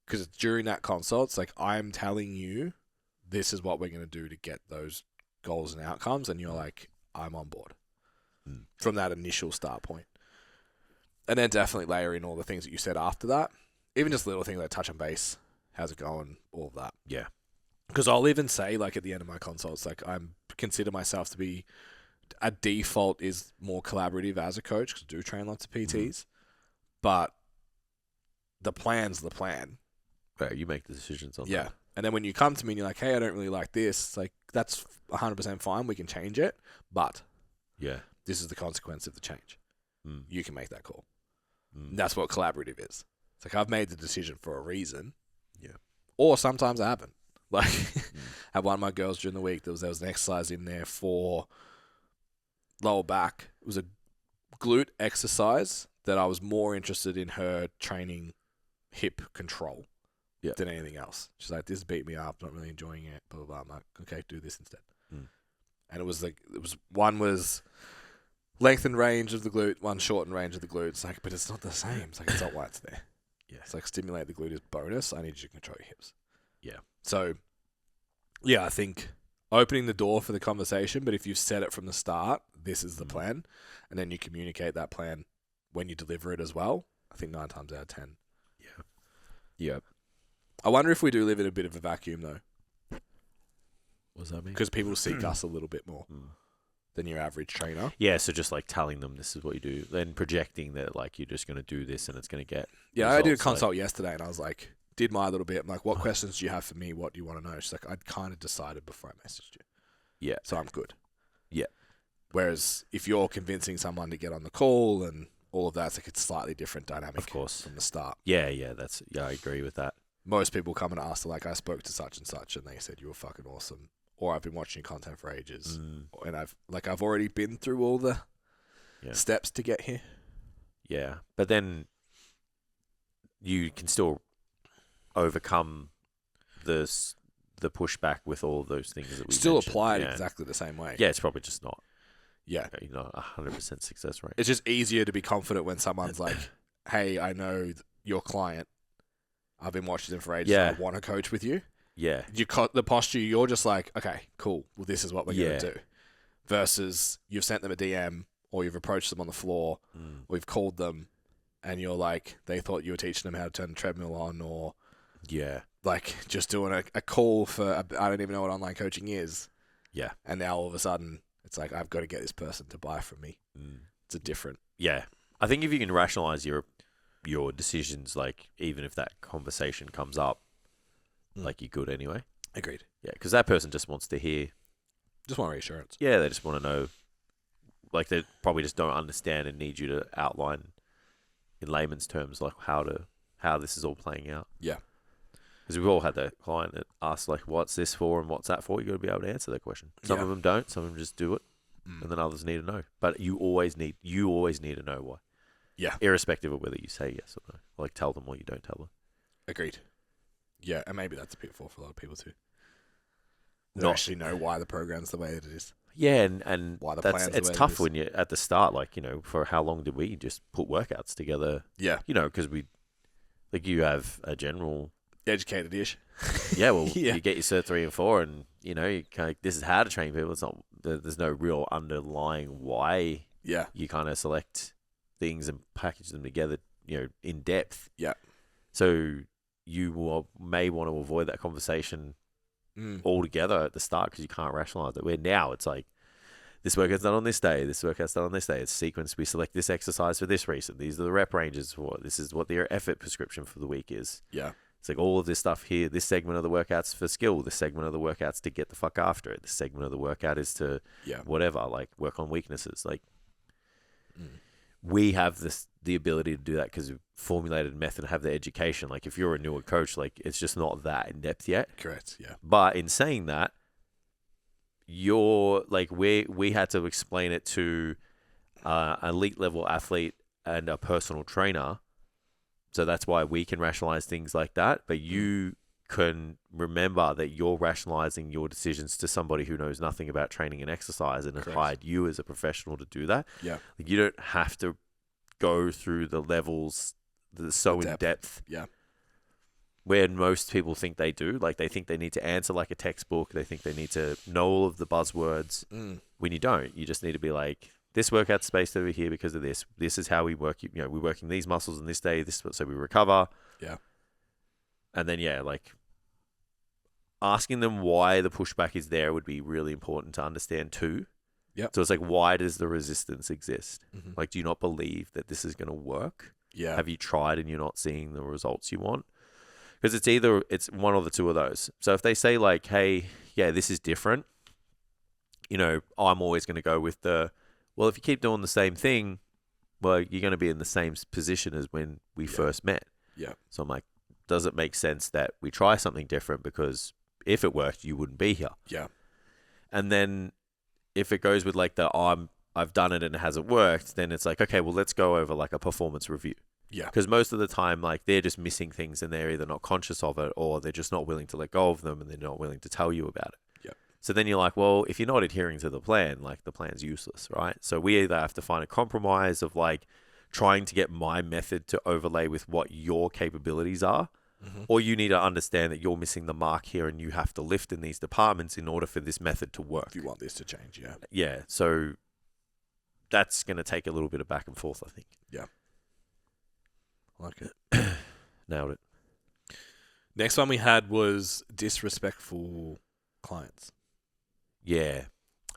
Because during that consult, it's like, I'm telling you, this is what we're going to do to get those goals and outcomes. And you're like, I'm on board from that initial start point. And then definitely layer in all the things that you said after that. Even just little things like touch and base. How's it going? All of that. Yeah. Because I'll even say, like, at the end of my consults, like, I consider myself to be, a default is more collaborative as a coach, because I do train lots of PTs. But the plan's the plan. Right, you make the decisions on Yeah. that. And then when you come to me and you're like, hey, I don't really like this, it's like, that's 100% fine. We can change it. But Yeah. this is the consequence of the change. You can make that call. Mm. That's what collaborative is. It's like, I've made the decision for a reason. Yeah. Or sometimes I haven't. Like, I had one of my girls during the week, there was an exercise in there for lower back. It was a glute exercise that I was more interested in her training hip control than anything else. She's like, this beat me up, not really enjoying it, blah, blah, blah. I'm like, okay, do this instead. And it was like, one was length and range of the glute, one short and range of the glute. It's like, but it's not the same. It's like, it's not why it's there. Yeah. It's like, stimulate the glute is bonus. I need you to control your hips. Yeah. So, yeah, I think opening the door for the conversation, but if you've said it from the start, this is the plan, and then you communicate that plan when you deliver it as well, I think 9 times out of 10. Yeah. Yeah. I wonder if we do live in a bit of a vacuum, though, What does that mean? because people seek us a little bit more than your average trainer. Yeah, so just like telling them this is what you do, then projecting that like you're just going to do this and it's going to get Yeah, I did a results, consult yesterday, and I was like, did my little bit. I'm like, what questions do you have for me? What do you want to know? She's like, I'd kind of decided before I messaged you. Yeah. So I'm good. Yeah. Whereas if you're convincing someone to get on the call and all of that, it's like it's slightly different dynamic. Of course. From the start. Yeah, I agree with that. Most people come and ask, like, I spoke to such and such, and they said you were fucking awesome, or I've been watching your content for ages, and I've already been through all the steps to get here. Yeah, but then you can still overcome the pushback with all of those things that we still mentioned. apply it exactly the same way. Yeah, it's probably just not. Yeah, 100% success rate. It's just easier to be confident when someone's like, "Hey, I know your client. I've been watching them for ages. Yeah. I want to coach with you." Yeah. The posture, you're just like, okay, cool. Well, this is what we're Yeah. going to do. Versus you've sent them a DM or you've approached them on the floor or you've called them and you're like, they thought you were teaching them how to turn the treadmill on or Yeah. like just doing a call for, I don't even know what online coaching is. Yeah. And now all of a sudden it's like, I've got to get this person to buy from me. It's a different. Yeah. I think if you can rationalize your decisions, like even if that conversation comes up, like you're good anyway. Agreed. Yeah. Because that person just wants to hear. Just want reassurance. Yeah. They just want to know. Like they probably just don't understand and need you to outline in layman's terms, like how this is all playing out. Yeah. Because we've all had that client that asks, like, what's this for and what's that for? You got to be able to answer that question. Some of them don't. Some of them just do it. And then others need to know. But you always need to know why. Yeah. Irrespective of whether you say yes or no. Like, tell them or you don't tell them. Agreed. Yeah, and maybe that's a pitfall for a lot of people too. They don't actually know why the program's the way that it is. Yeah, and Why the that's plan's the it's way it tough is. when you're at the start, like, for how long did we just put workouts together? Yeah. Because like, you have a general... Educated-ish. Yeah, well, Yeah. you get your Cert 3 and 4 and, you kind of, this is how to train people. It's not, there's no real underlying why Yeah. you kind of select things and package them together, in depth. Yeah. So you may want to avoid that conversation altogether at the start because you can't rationalize it. Where now it's like, this workout's done on this day, this workout's done on this day. It's sequenced. We select this exercise for this reason. These are the rep ranges for it. This is what their effort prescription for the week is. Yeah. It's like all of this stuff here. This segment of the workout's for skill. This segment of the workout's to get the fuck after it. This segment of the workout is to whatever, like work on weaknesses. Like we have the ability to do that because we've formulated method and have the education. Like if you're a newer coach, like it's just not that in depth yet. Correct. Yeah. But in saying that, you're like we had to explain it to an elite level athlete and a personal trainer. So that's why we can rationalize things like that. But you can remember that you're rationalizing your decisions to somebody who knows nothing about training and exercise and has hired you as a professional to do that. Yeah. Like you don't have to go through the levels that are so in depth. Yeah. Where most people think they do. Like they think they need to answer like a textbook. They think they need to know all of the buzzwords. When you don't, you just need to be like, this workout's spaced over here because of this. This is how we work. We're working these muscles on this day. So we recover. Yeah. And then, like asking them why the pushback is there would be really important to understand too. Yeah. So it's like, why does the resistance exist? Like, do you not believe that this is going to work? Yeah. Have you tried and you're not seeing the results you want? Because it's one or the two of those. So if they say like, hey, yeah, this is different, I'm always going to go with well, if you keep doing the same thing, well, you're going to be in the same position as when we first met. Yeah. So I'm like, does it make sense that we try something different? Because if it worked, you wouldn't be here. Yeah. And then if it goes with like I've done it and it hasn't worked, then it's like, okay, well, let's go over like a performance review. Yeah. Because most of the time, like they're just missing things and they're either not conscious of it or they're just not willing to let go of them and they're not willing to tell you about it. So then you're like, well, if you're not adhering to the plan, like the plan's useless, right? So we either have to find a compromise of like trying to get my method to overlay with what your capabilities are, or you need to understand that you're missing the mark here and you have to lift in these departments in order for this method to work. If you want this to change, yeah. Yeah, so that's going to take a little bit of back and forth, I think. Yeah. I like it. Nailed it. Next one we had was disrespectful clients. Yeah.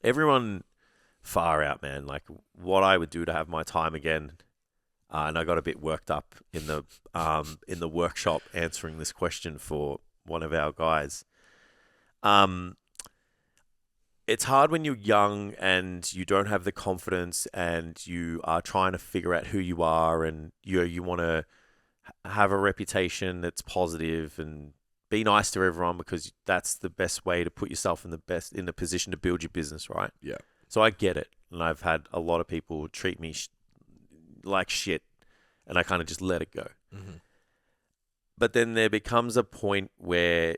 Everyone far out, man. Like what I would do to have my time again, and I got a bit worked up in the workshop answering this question for one of our guys. It's hard when you're young and you don't have the confidence and you are trying to figure out who you are and you want to have a reputation that's positive and be nice to everyone because that's the best way to put yourself in the position to build your business, right? Yeah. So I get it. And I've had a lot of people treat me like shit and I kind of just let it go. But then there becomes a point where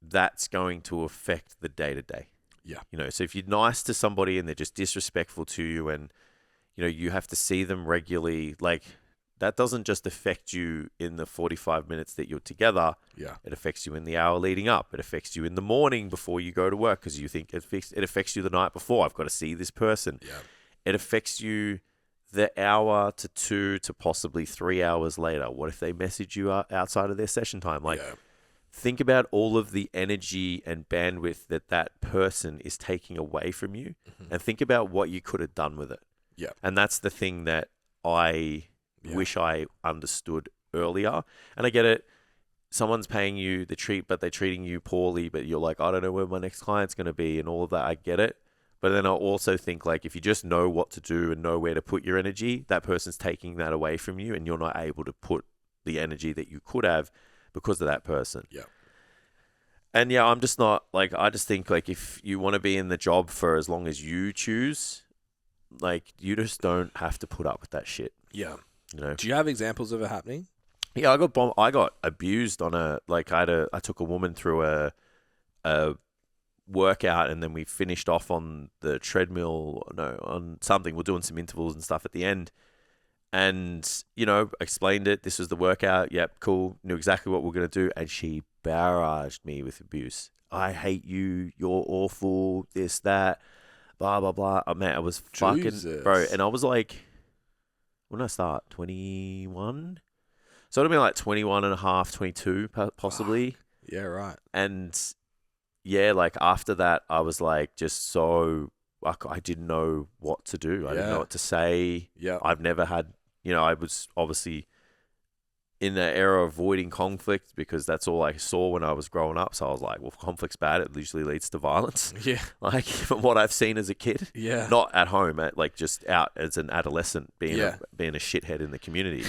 that's going to affect the day-to-day. Yeah. So if you're nice to somebody and they're just disrespectful to you and, you have to see them regularly, like that doesn't just affect you in the 45 minutes that you're together. Yeah. It affects you in the hour leading up. It affects you in the morning before you go to work because you think it affects you the night before. I've got to see this person. Yeah. It affects you the hour to 2 to possibly 3 hours later. What if they message you outside of their session time? Like, think about all of the energy and bandwidth that person is taking away from you, and think about what you could have done with it. Yeah. And that's the thing that I wish I understood earlier. And I get it. Someone's paying you but they're treating you poorly, but you're like, I don't know where my next client's going to be and all of that. I get it. But then I also think, like, if you just know what to do and know where to put your energy, that person's taking that away from you and you're not able to put the energy that you could have because of that person. Yeah. And yeah, I'm just not, like, I just think, like, if you want to be in the job for as long as you choose, like, you just don't have to put up with that shit. Yeah. You know? Do you have examples of it happening? Yeah, I got abused on I took a woman through a workout, and then we finished off on the treadmill, on something. We're doing some intervals and stuff at the end. And, you know, explained it. This was the workout. Yep, cool. Knew exactly what we were going to do. And she barraged me with abuse. I hate you. You're awful. This, that, blah, blah, blah. Oh, man, I was fucking, Jesus. bro. And I was like, when did I start? 21? So it would have been like 21 and a half, 22 possibly. Yeah, right. And yeah, like after that, I was like just so, I didn't know what to do. I didn't know what to say. Yeah. I've never had, I was obviously in the era of avoiding conflict because that's all I saw when I was growing up. So I was like, well, if conflict's bad, it usually leads to violence. Yeah. Like from what I've seen as a kid. Yeah. Not at home, like just out as an adolescent being Yeah. being a shithead in the community.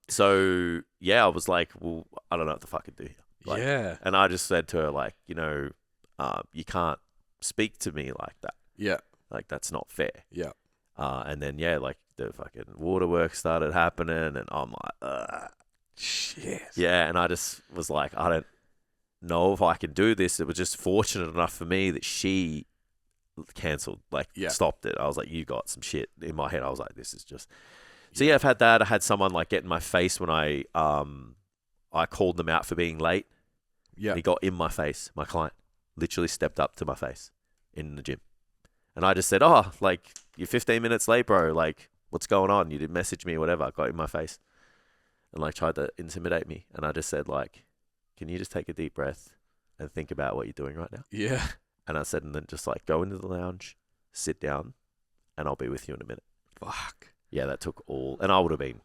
So yeah, I was like, well, I don't know what the fuck to do here. Like, yeah. And I just said to her, like, you can't speak to me like that. Yeah. Like, that's not fair. Yeah. And then, yeah, like, the fucking waterworks started happening, and I'm like, ugh. Shit. Yeah, and I just was like, I don't know if I can do this. It was just fortunate enough for me that she cancelled, like, stopped it. I was like, you got some shit. In my head, I was like, this is just... So, yeah, I've had that. I had someone, like, get in my face when I called them out for being late. Yeah. And he got in my face. My client literally stepped up to my face in the gym. And I just said, oh, like, you're 15 minutes late, bro. Like, what's going on? You didn't message me or whatever. I got in my face and, like, tried to intimidate me. And I just said, like, can you just take a deep breath and think about what you're doing right now? Yeah. And I said, and then just, like, go into the lounge, sit down, and I'll be with you in a minute. Fuck. Yeah, that took all... And I would have been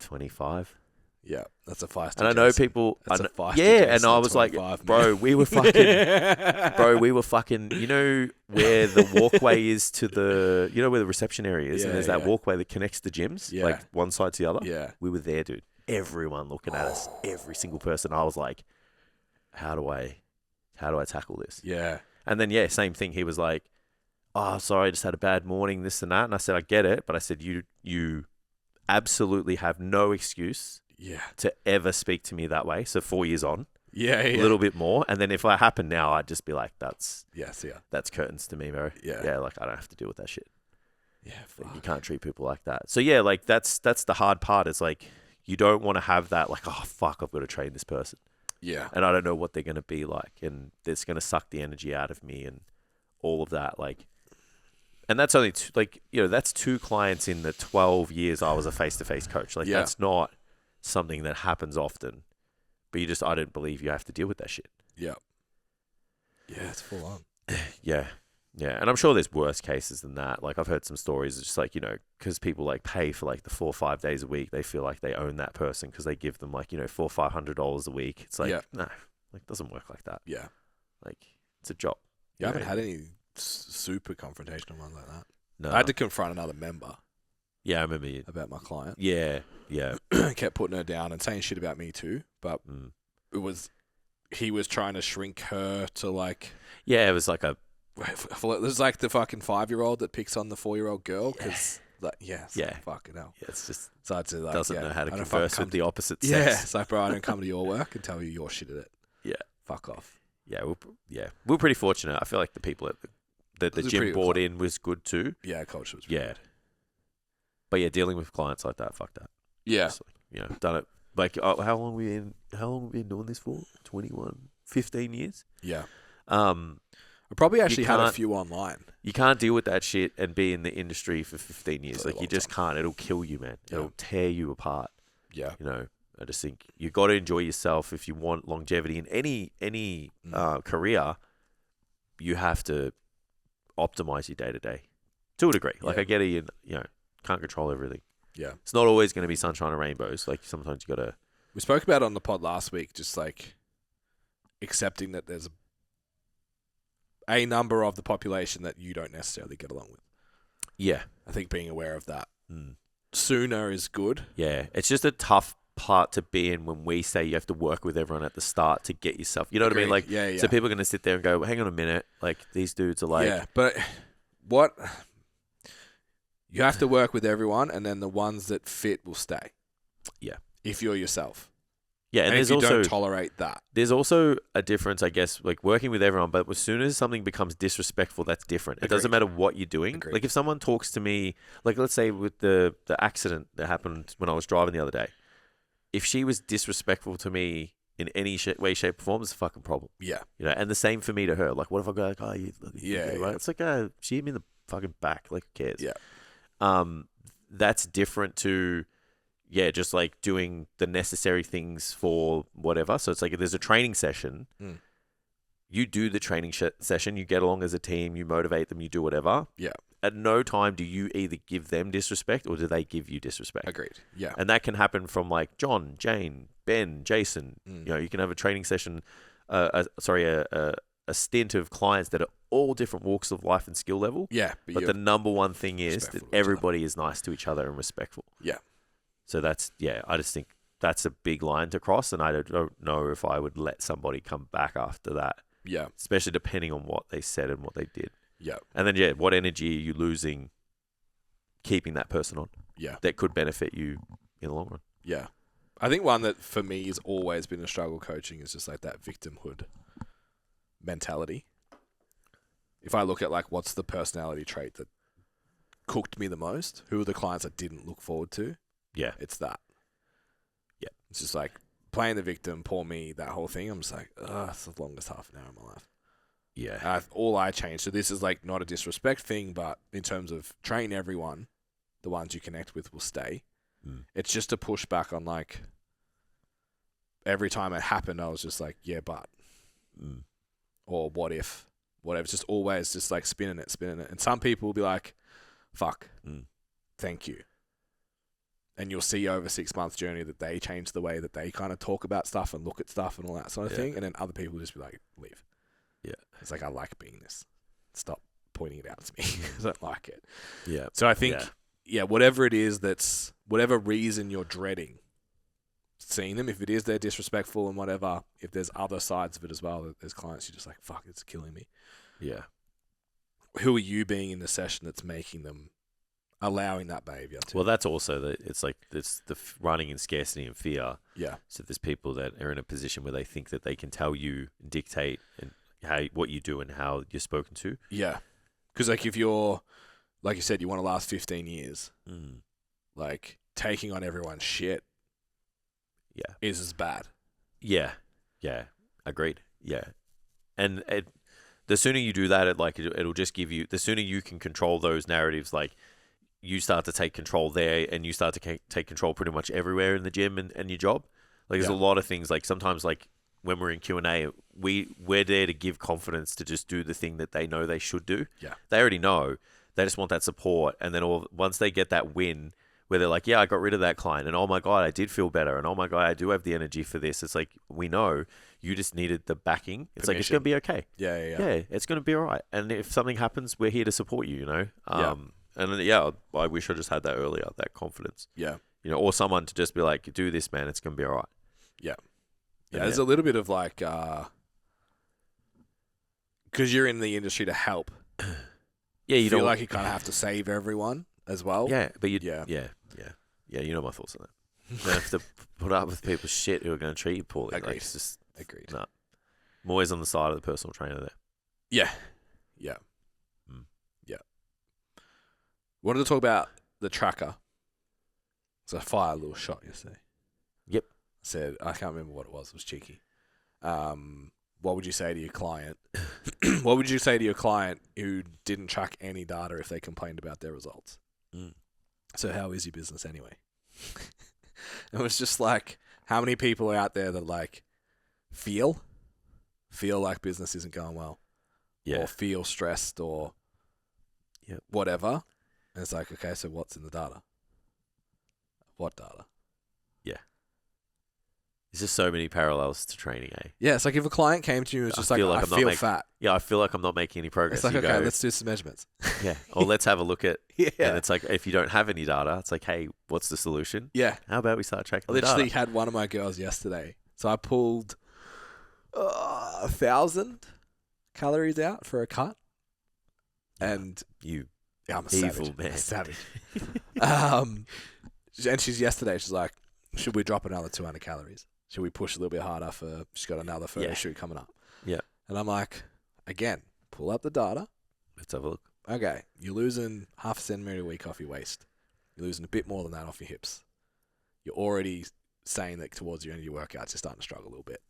25. Yeah, that's a feisty. And I know Jason. people... That's a feisty yeah, Jason and I was like, bro, we were fucking... You know where the walkway is to the... You know where the reception area is? Yeah, and there's that walkway that connects the gyms? Yeah. Like, one side to the other? Yeah. We were there, dude. Everyone looking at us. Every single person. I was like, how do I tackle this? Yeah. And then, yeah, same thing. He was like, oh, sorry, I just had a bad morning, this and that. And I said, I get it. But I said, you absolutely have no excuse to ever speak to me that way. So 4 years on, a little bit more. And then if it happened now, I'd just be like, that's curtains to me, bro. Yeah, like I don't have to deal with that shit. Yeah, fuck. You can't treat people like that. So yeah, like that's the hard part. It's like you don't want to have that like, oh fuck, I've got to train this person. Yeah. And I don't know what they're going to be like, and it's going to suck the energy out of me and all of that. Like, and that's only that's 2 clients in the 12 years I was a face-to-face coach. Like that's not something that happens often, but I don't believe you have to deal with that shit. Yeah. Yeah, it's full on. Yeah. And I'm sure there's worse cases than that. Like I've heard some stories, it's just like, because people like pay for like the 4 or 5 days a week, they feel like they own that person because they give them like, $400 or $500 a week. It's like, no, like it doesn't work like that. Yeah. Like it's a job. Yeah, I haven't had any super confrontational ones like that. No. I had to confront another member. Yeah, I remember you. About my client. Yeah. Kept putting her down and saying shit about me too, but he was trying to shrink her to like... Yeah, it was like a... It was like the fucking 5-year-old that picks on the 4-year-old girl because... Fucking hell. Yeah, it's just... So I'd say like... Doesn't know how to converse with the opposite sex. Yeah, it's like, bro, I don't come to your work and tell you you're shit at it. Yeah. Fuck off. Yeah, we're pretty fortunate. I feel like the people at the gym brought in was good too. Yeah, culture was good. But But yeah, dealing with clients like that, fuck that. Yeah. So, done it. Like, how long we been doing this for? 15 years? Yeah. I I probably actually had a few online. You can't deal with that shit and be in the industry for 15 years. Like, you just can't. It'll kill you, man. Yeah. It'll tear you apart. Yeah. I just think you got to enjoy yourself if you want longevity in any career. You have to optimize your day to day to a degree. Like, I get it. Can't control everything. Yeah. It's not always going to be sunshine and rainbows. Like, sometimes you got to. We spoke about it on the pod last week, just like accepting that there's a number of the population that you don't necessarily get along with. Yeah. I think being aware of that sooner is good. Yeah. It's just a tough part to be in when we say you have to work with everyone at the start to get yourself. You know what I mean? Like, so people are going to sit there and go, hang on a minute. Like, these dudes are like. Yeah, but what. You have to work with everyone, and then the ones that fit will stay. Yeah. If you're yourself. Yeah, and if there's you also don't tolerate that. There's also a difference, I guess, like working with everyone, but as soon as something becomes disrespectful, that's different. It doesn't matter what you're doing. Agreed. Like, if someone talks to me, like, let's say with the accident that happened when I was driving the other day, if she was disrespectful to me in any way, shape, or form, it's a fucking problem. Yeah. And the same for me to her. Like, what if I go like, oh, Yeah. Right? It's like, she hit me in the fucking back. Like, who cares? Yeah. That's different to, just like doing the necessary things for whatever. So it's like if there's a training session, you do the training session, you get along as a team, you motivate them, you do whatever. Yeah. At no time do you either give them disrespect or do they give you disrespect. Agreed. Yeah. And that can happen from like John, Jane, Ben, Jason. You can have a training session, a stint of clients that are all different walks of life and skill level. Yeah. But the number one thing is that everybody is nice to each other and respectful. Yeah. So that's, I just think that's a big line to cross, and I don't know if I would let somebody come back after that. Yeah. Especially depending on what they said and what they did. Yeah. And then, what energy are you losing keeping that person on? Yeah. That could benefit you in the long run. Yeah. I think one that for me has always been a struggle coaching is just like that victimhood mentality. If I look at like what's the personality trait that cooked me the most, who are the clients I didn't look forward to? Yeah. It's that. Yeah. It's just like playing the victim, poor me, that whole thing. I'm just like, it's the longest half an hour of my life. Yeah. All I changed. So this is like not a disrespect thing, but in terms of train everyone, the ones you connect with will stay. It's just a pushback on like every time it happened, I was just like, yeah, but. Or what if, whatever. It's just always just like spinning it. And some people will be like, fuck, thank you. And you'll see over 6 months journey that they change the way that they kind of talk about stuff and look at stuff and all that sort of thing. And then other people will just be like, leave. Yeah. It's like, I like being this. Stop pointing it out to me. I don't like it. Yeah. So I think, whatever it is that's, whatever reason you're dreading seeing them, if it is they're disrespectful and whatever, if there's other sides of it as well, that there's clients you're just like, fuck, it's killing me. Yeah. Who are you being in the session that's making them allowing that behavior to? Well, that's also it's the running in scarcity and fear. Yeah. So there's people that are in a position where they think that they can tell you, dictate, and what you do and how you're spoken to. Yeah. Because like if you're, like you said, you want to last 15 years, like taking on everyone's shit is as bad. Yeah. Yeah. Agreed. Yeah. And the sooner you do that, it'll just give you, the sooner you can control those narratives, like you start to take control there and you start to take control pretty much everywhere in the gym and your job. Like there's a lot of things, like sometimes like when we're in Q&A, we're there to give confidence to just do the thing that they know they should do. Yeah. They already know. They just want that support. And then once they get that win where they're like, yeah, I got rid of that client and oh my God, I did feel better. And oh my God, I do have the energy for this. It's like, we know you just needed the backing. It's like, it's going to be okay. Yeah. Yeah, it's going to be all right. And if something happens, we're here to support you, And I wish I just had that earlier, that confidence. Yeah. Or someone to just be like, do this, man. It's going to be all right. Yeah. Yeah, there's a little bit of like, because you're in the industry to help. Yeah, you feel don't like you kind of have to save everyone as well. Yeah, but you you know my thoughts on that. You don't have to put up with people's shit who are going to treat you poorly. Agreed. Like, it's just, Agreed. No. I'm always on the side of the personal trainer there. Yeah. Wanted to talk about the tracker So I fired a little shot yesterday. Yep. Said, I can't remember what it was. It was cheeky. What would you say to your client? What would you say to your client who didn't track any data if they complained about their results? So how is your business anyway? It was just like, how many people are out there that like feel like business isn't going well, or feel stressed or whatever? And it's like, okay, so what's in the data? What data? Yeah. There's just so many parallels to training, eh? Yeah, it's like if a client came to you and was just I feel fat. Yeah, I feel like I'm not making any progress. It's like, okay, let's do some measurements. Yeah, or let's have a look at. Yeah. And it's like, if you don't have any data, it's like, hey, what's the solution? Yeah. How about we start tracking I the literally data? had one of my girls yesterday. So I pulled 1,000 calories out for a cut. And I'm a evil savage. man. A savage. And she's like, should we drop another 200 calories? Should we push a little bit harder she's got another photo shoot coming up. Yeah. And I'm like, again, pull up the data. Let's have a look. Okay, you're losing 0.5 centimeter a week off your waist. You're losing a bit more than that off your hips. You're already saying that towards your end of your workouts, you're starting to struggle a little bit.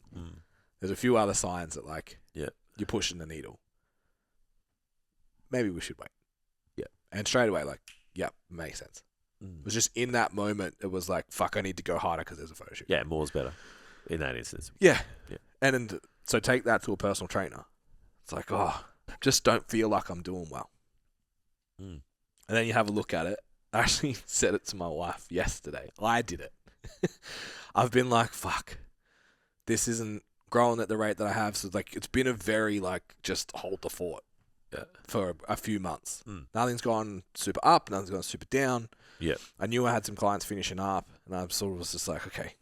There's a few other signs that like you're pushing the needle. Maybe we should wait. Yeah. And straight away, like, makes sense. It was just in that moment, it was like, fuck, I need to go harder because there's a photo shoot. Yeah, more's better in that instance. Yeah. And so take that to a personal trainer. It's like, just don't feel like I'm doing well. And then you have a look at it. I actually said it to my wife yesterday. I did it. I've been like, fuck, this isn't growing at the rate that I have. So like, it's been a very like, just hold the fort for a few months. Nothing's gone super up. Nothing's gone super down. Yeah. I knew I had some clients finishing up and I sort of was just like, okay,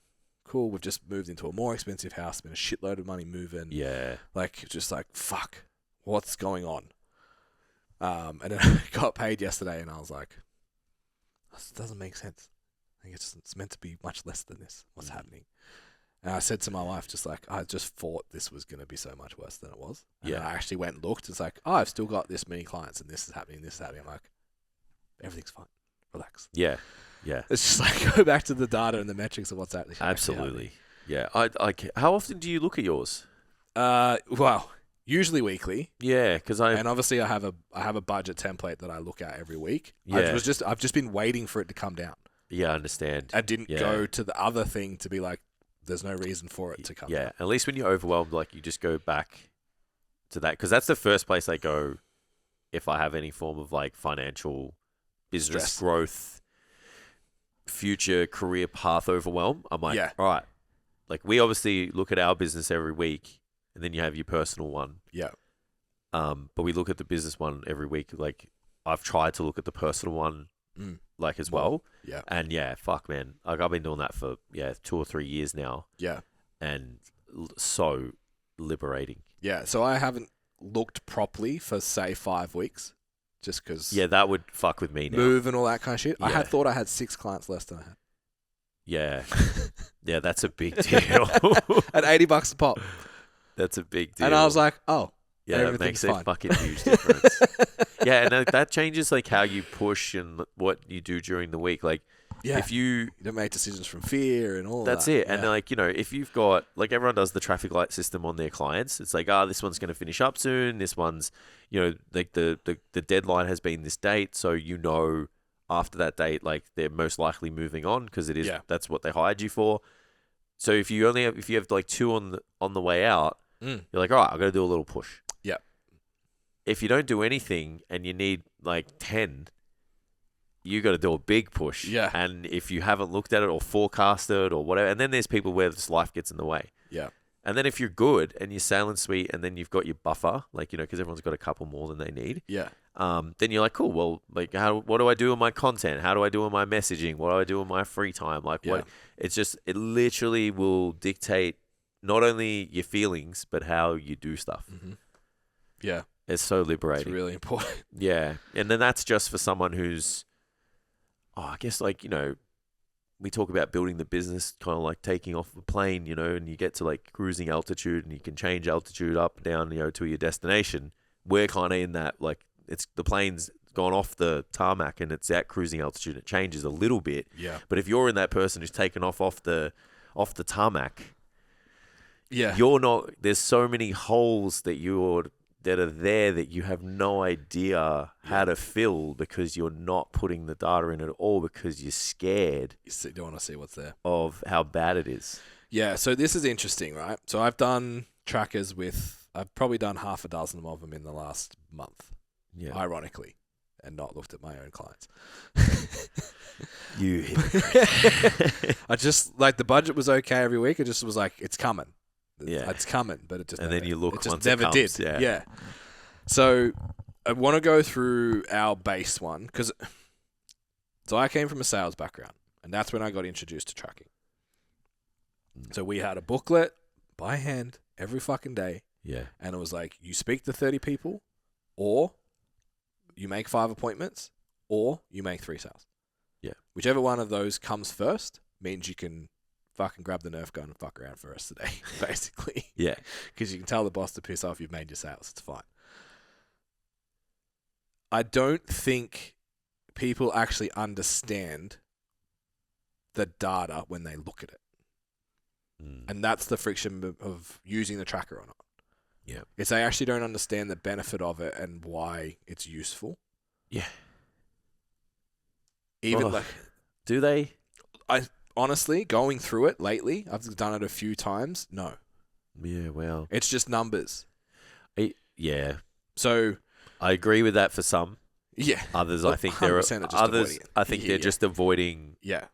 cool. We've just moved into a more expensive house, been a shitload of money moving. Yeah. Like, just like, fuck, what's going on? And then I got paid yesterday and I was like, this doesn't make sense. I think it's meant to be much less than this. What's happening? And I said to my wife, just like, I just thought this was going to be so much worse than it was. And I actually went and looked. It's like, I've still got this many clients and this is happening, this is happening. I'm like, everything's fine. Relax. Yeah. Yeah. It's just like, go back to the data and the metrics of what's actually Absolutely. Yeah. How often do you look at yours? Well, usually weekly. Yeah, and obviously I have a budget template that I look at every week. Yeah. I've just been waiting for it to come down. Yeah, I understand. I didn't go to the other thing to be like, there's no reason for it to come down. Yeah, at least when you're overwhelmed, like you just go back to that because that's the first place I go if I have any form of like financial business growth, future career path overwhelm. I'm like, all right, like we obviously look at our business every week and then you have your personal one. Yeah. But we look at the business one every week. Like I've tried to look at the personal one like as well. Yeah. And fuck man. Like I've been doing that for 2 or 3 years now. Yeah. And so liberating. Yeah. So I haven't looked properly for say 5 weeks. Just because... Yeah, that would fuck with me now. Move and all that kind of shit. Yeah. I had thought I had 6 clients less than I had. Yeah. Yeah, that's a big deal. At $80 a pop. That's a big deal. And I was like, oh, yeah, that makes a fucking huge difference. Yeah, and that changes like how you push and what you do during the week. Like, if you don't make decisions from fear and all that's that. It. Yeah. And like, if you've got, like everyone does the traffic light system on their clients, it's like, this one's going to finish up soon. This one's, like the deadline has been this date. So, after that date, like they're most likely moving on because it is, that's what they hired you for. So if you have like 2 on the way out, you're like, all right, I've got to do a little push. Yeah. If you don't do anything and you need like 10, you got to do a big push. Yeah. And if you haven't looked at it or forecasted or whatever, and then there's people where this life gets in the way. Yeah. And then if you're good and you're sailing sweet and then you've got your buffer, like, because everyone's got a couple more than they need. Yeah. Then you're like, cool, well, like, what do I do with my content? How do I do with my messaging? What do I do with my free time? Like, what? It's just, it literally will dictate not only your feelings, but how you do stuff. Mm-hmm. Yeah. It's so liberating. It's really important. Yeah. And then that's just for someone who's, I guess like, we talk about building the business, kind of like taking off a plane, and you get to like cruising altitude and you can change altitude up, down, to your destination. We're kind of in that, like, it's the plane's gone off the tarmac and it's at cruising altitude, it changes a little bit. Yeah. But if you're in that person who's taken off the tarmac, Yeah. you're not. There's so many holes that are there that you have no idea how to fill because you're not putting the data in at all because you're scared. You don't want to see what's there. Of how bad it is. Yeah. So this is interesting, right? So I've done trackers I've probably done half a dozen of them in the last month. Yeah. Ironically, and not looked at my own clients. You hypocrite. I just, like, the budget was okay every week. It just was like, it's coming. Yeah. It's coming, but it just And never, then you look it just once never it comes. did. Yeah. So I want to go through our base one so I came from a sales background, and that's when I got introduced to tracking. So we had a booklet by hand every fucking day. Yeah. And it was like, you speak to 30 people, or you make 5 appointments, or you make 3 sales. Yeah. Whichever one of those comes first means you can fucking grab the Nerf gun and fuck around for the rest of the day, basically. Yeah. Because you can tell the boss to piss off, you've made your sales. It's fine. I don't think people actually understand the data when they look at it. And that's the friction of using the tracker or not. Yeah. It's they actually don't understand the benefit of it and why it's useful. Yeah. Even do they? Honestly, going through it lately, I've done it a few times. No. Yeah, well. It's just numbers. Yeah. So I agree with that for some. Yeah. Others, I think there are others. I think they're just avoiding. Yeah.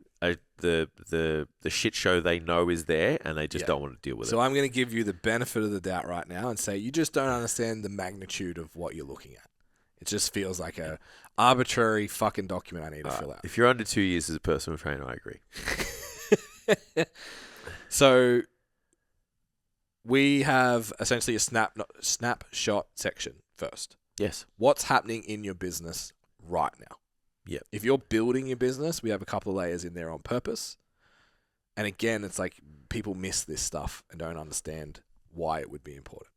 The shit show they know is there, and they just don't want to deal with it. So I'm going to give you the benefit of the doubt right now and say you just don't understand the magnitude of what you're looking at. It just feels like a arbitrary fucking document I need to fill out. If you're under 2 years as a personal trainer, I agree. So we have essentially a snapshot section first. Yes. What's happening in your business right now? Yeah. If you're building your business, we have a couple of layers in there on purpose. And again, it's like people miss this stuff and don't understand why it would be important.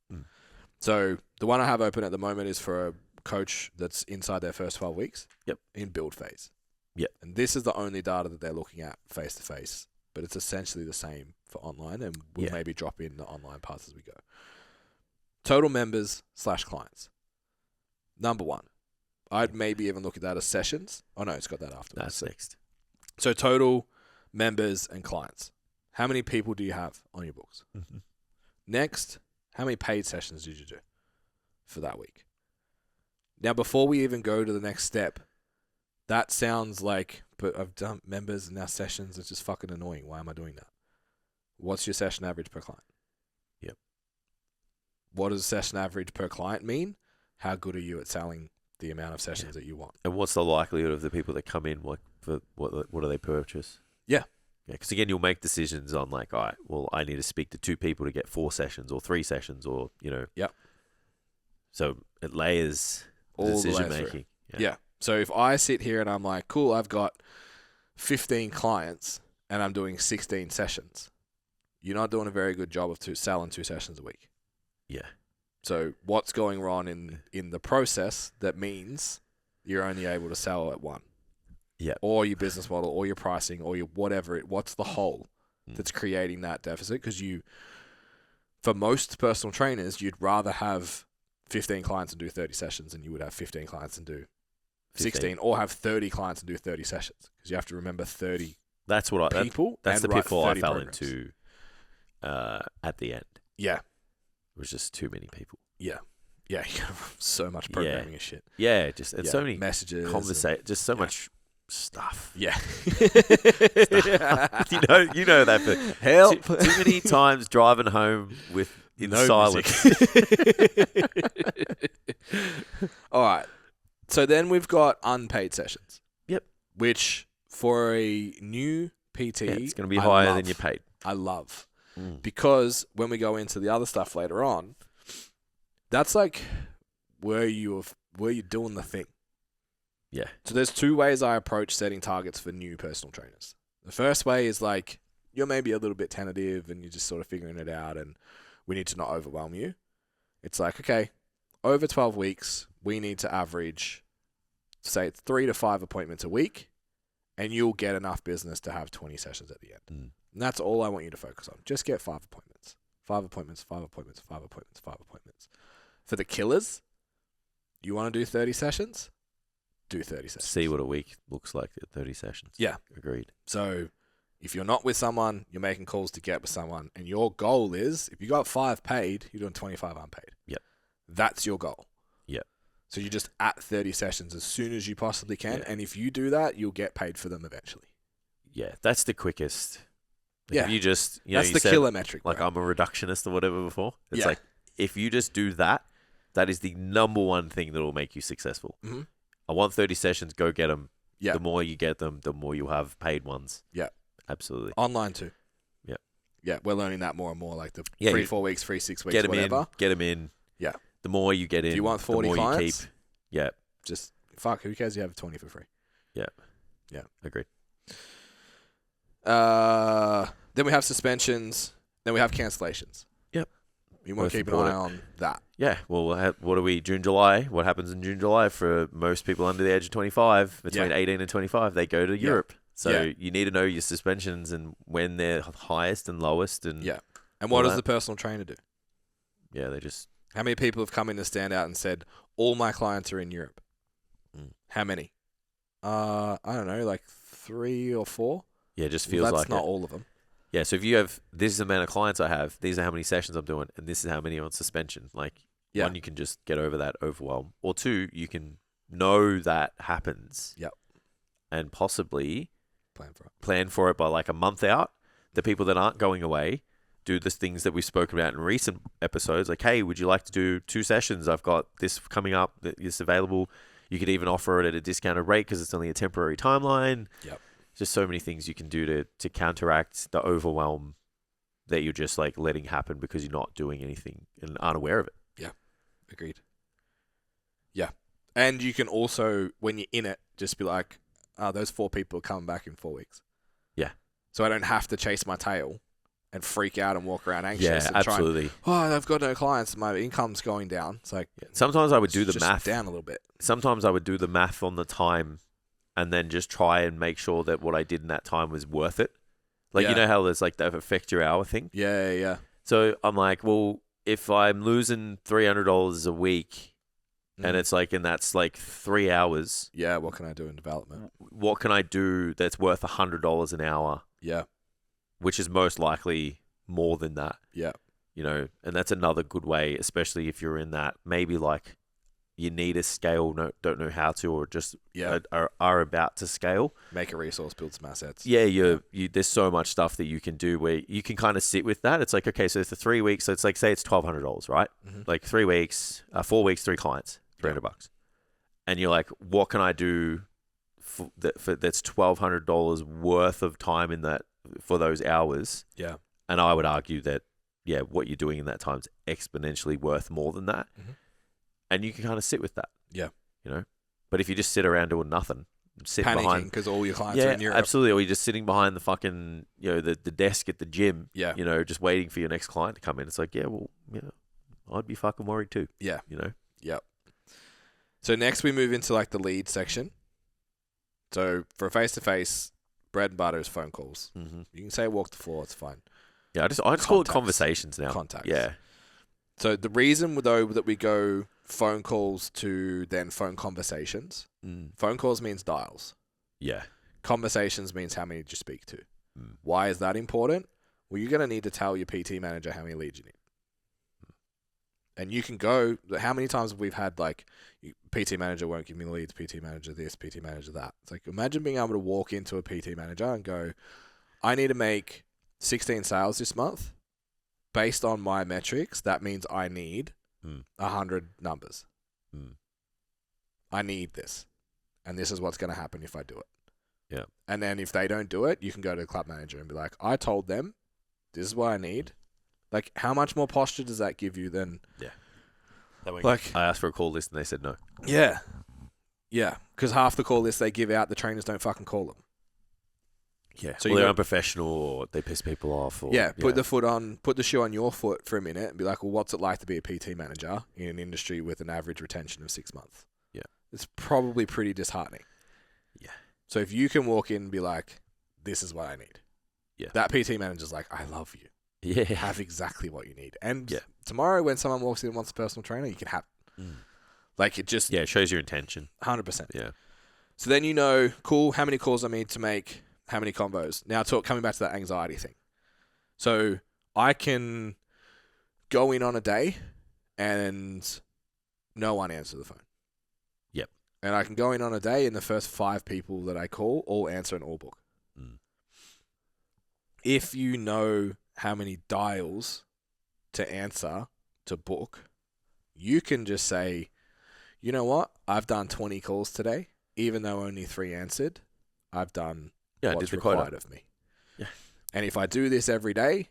So the one I have open at the moment is for a coach that's inside their first 12 weeks. Yep. In build phase. Yep. And this is the only data that they're looking at face to face, but it's essentially the same for online, and we'll maybe drop in the online parts as we go. Total members / clients. Number 1. I'd maybe even look at that as sessions. Oh, no, it's got that after. That's next. So total members and clients. How many people do you have on your books? Mm-hmm. Next, how many paid sessions did you do for that week? Now, before we even go to the next step, that sounds like, but I've done members and now sessions. It's just fucking annoying. Why am I doing that? What's your session average per client? Yep. What does session average per client mean? How good are you at selling the amount of sessions that you want? And what's the likelihood of the people that come in, like, for what do they purchase? Yeah. Yeah, because again, you'll make decisions on like, all right, well, I need to speak to 2 people to get 4 sessions or 3 sessions or, Yep. So it layers All the decision layers making. Yeah. So if I sit here and I'm like, cool, I've got 15 clients and I'm doing 16 sessions, you're not doing a very good job of selling 2 sessions a week. Yeah. So what's going wrong in the process that means you're only able to sell at 1? Yeah. Or your business model or your pricing or your whatever. What's the hole that's creating that deficit? Because for most personal trainers, you'd rather have 15 clients and do 30 sessions than you would have 15 clients and do 16 or have 30 clients and do 30 sessions. Because you have to remember 30 That's what people. That's the write pitfall I 30 fell programs. into at the end. Yeah. It was just too many people. Yeah. Yeah. You have so much programming and shit. Yeah, just so many messages. just so much stuff. Yeah. you know that for Help. too many times driving home in No silence. All right. So then we've got unpaid sessions. Yep. Which for a new PT, It's going to be higher than you paid. I love. Because when we go into the other stuff later on, that's like where you're doing the thing. Yeah. So there's 2 ways I approach setting targets for new personal trainers. The first way is like you're maybe a little bit tentative and you're just sort of figuring it out and we need to not overwhelm you. It's like, okay, over 12 weeks, we need to average say it's 3 to 5 appointments a week, and you'll get enough business to have 20 sessions at the end. And that's all I want you to focus on. Just get 5 appointments. 5 appointments, 5 appointments, 5 appointments, 5 appointments. For the killers, you want to do 30 sessions? Do 30 sessions. See what a week looks like at 30 sessions. Yeah. Agreed. So if you're not with someone, you're making calls to get with someone, and your goal is, if you got 5 paid, you're doing 25 unpaid. Yep. That's your goal. Yep. So you're just at 30 sessions as soon as you possibly can, Yeah. and if you do that, you'll get paid for them eventually. Yeah, that's the quickest. Like, Yeah. If you just, That's you the said, killer metric. like bro. I'm a reductionist or whatever before. It's Yeah. like, if you just do that, that is the number one thing that will make you successful. Mhm. I want 30 sessions, go get them. Yeah. The more you get them, the more you'll have paid ones. Yeah. Absolutely. Online too. Yeah. Yeah, we're learning that more and more, like the Yeah, 3-4 weeks, 3-6 weeks, Get them whatever. in. Get them in. Yeah. The more you get in, Do you want 40 the more clients? you keep. Yeah. Just, fuck, who cares? You have 20 for free. Agreed. Then we have suspensions. Then we have cancellations. Yep. You want Both to keep an eye on that. Yeah. Well, what are we? June, July. What happens in June, July for most people under the age of 25, between 18 and 25? They go to Europe. So Yeah. you need to know your suspensions and when they're highest and lowest. And Yeah. And what all does that. the personal trainer do? yeah, they just How many people have come in to stand out and said, all my clients are in Europe? Mm. How many? I don't know, like 3 or 4? just feels That's like not it. all of them. Yeah, so if you have, this is the amount of clients I have, these are how many sessions I'm doing, and this is how many on suspension. Like, Yeah. one, you can just get over that overwhelm. Or 2, you can know that happens. Yep. And possibly Plan for it. by like a month out. The people that aren't going away do the things that we've spoken about in recent episodes. Like, hey, would you like to do 2 sessions? I've got this coming up that is available. You could even offer it at a discounted rate because it's only a temporary timeline. Yep. Just so many things you can do to counteract the overwhelm that you're just like letting happen because you're not doing anything and aren't aware of it. Agreed. Yeah. And you can also, when you're in it, just be like, those 4 people are coming back in 4 weeks. Yeah. So I don't have to chase my tail and freak out and walk around anxious. Yeah, and absolutely. I've got no clients. My income's going down. It's like, Sometimes I would do the just math. down a little bit. Sometimes I would do the math on the time and then just try and make sure that what I did in that time was worth it. Like, Yeah. you know how there's like that affect your hour thing? Yeah. So I'm like, well, if I'm losing $300 a week and it's like, and that's like 3 hours, Yeah, what can I do in development? what can I do that's worth $100 an hour, Yeah. which is most likely more than that, Yeah. you know? And that's another good way, especially if you're in that, maybe like you need a scale, don't know how to, or just Yeah. are about to scale. Make a resource, build some assets. Yeah, you there's so much stuff that you can do where you can kind of sit with that. It's like, okay, so for 3 weeks, so it's like, say it's $1,200, right? Mhm. Like 3 weeks, 4 weeks, 3 clients, $300. And you're like, what can I do that's $1,200 worth of time in that for those hours? Yeah. And I would argue that, yeah, what you're doing in that time is exponentially worth more than that. Mhm. And you can kind of sit with that. Yeah. You know? But if you just sit around doing nothing, sit Panicking behind, because all your clients are in Europe. absolutely. Or you're just sitting behind the fucking, the desk at the gym, Yeah. just waiting for your next client to come in. It's like, yeah, well, I'd be fucking worried too. Yeah. Yep. So next we move into like the lead section. So for a face-to-face, bread and butter is phone calls. Mm-hmm. You can say walk the floor, it's fine. Yeah, I just call it Contacts. conversations now. Contacts. Yeah. So the reason though that we go phone calls to then phone conversations, phone calls means dials. Yeah. Conversations means how many did you speak to. Mm. Why is that important? Well, you're going to need to tell your PT manager how many leads you need. And you can go, how many times have we had like, PT manager won't give me leads, PT manager this, PT manager that. It's like, imagine being able to walk into a PT manager and go, I need to make 16 sales this month. Based on my metrics, that means I need 100 numbers. I need this. And this is what's going to happen if I do it. Yeah. And then if they don't do it, you can go to the club manager and be like, I told them this is what I need. Like, how much more posture does that give you than... Like, I asked for a call list and they said no. Yeah. Yeah. Because half the call list they give out, the trainers don't fucking call them. Yeah. So Well, they're got- unprofessional or they piss people off. Or, Yeah, put the shoe on your foot for a minute and be like, well, what's it like to be a PT manager in an industry with an average retention of 6 months? Yeah. it's probably pretty disheartening. Yeah. So if you can walk in and be like, this is what I need. Yeah. That PT manager's like, I love you. Yeah. Have exactly what you need. And Yeah. tomorrow when someone walks in and wants a personal trainer, you can have, like it just, Yeah, it shows your intention. 100%. Yeah. So then you know, cool, how many calls I need to make, how many combos. Now coming back to that anxiety thing. So I can go in on a day and no one answer the phone. Yep. And I can go in on a day and the first 5 people that I call all answer and all book. If you know how many dials to answer to book, you can just say, you know what? I've done 20 calls today. Even though only 3 answered, I've done what's required of me. Yeah. And if I do this every day,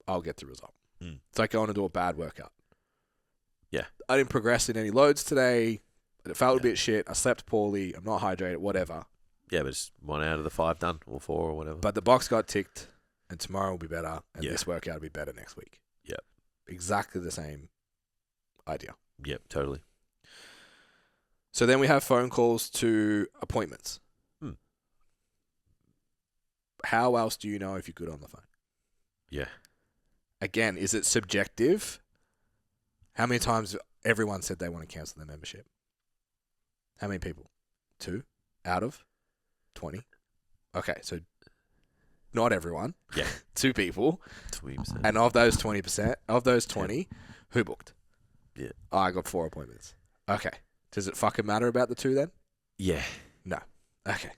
I'll get the result. It's like going to do a bad workout. Yeah. I didn't progress in any loads today. It felt a bit shit. I slept poorly. I'm not hydrated, whatever. Yeah, but it's 1 out of the 5 done, or 4 or whatever. But the box got ticked, and tomorrow will be better, and Yeah. this workout will be better next week. Yep. Exactly the same idea. Yep, totally. So then we have phone calls to appointments. How else do you know if you're good on the phone? Yeah. Again, is it subjective? How many times everyone said they want to cancel their membership? How many people? 2 out of 20? Okay, so not everyone. Yeah. 2 people. 20%. And of those 20%, of those 20, who booked? Yeah. Oh, I got 4 appointments. Okay. Does it fucking matter about the 2 then? Yeah. No. Okay.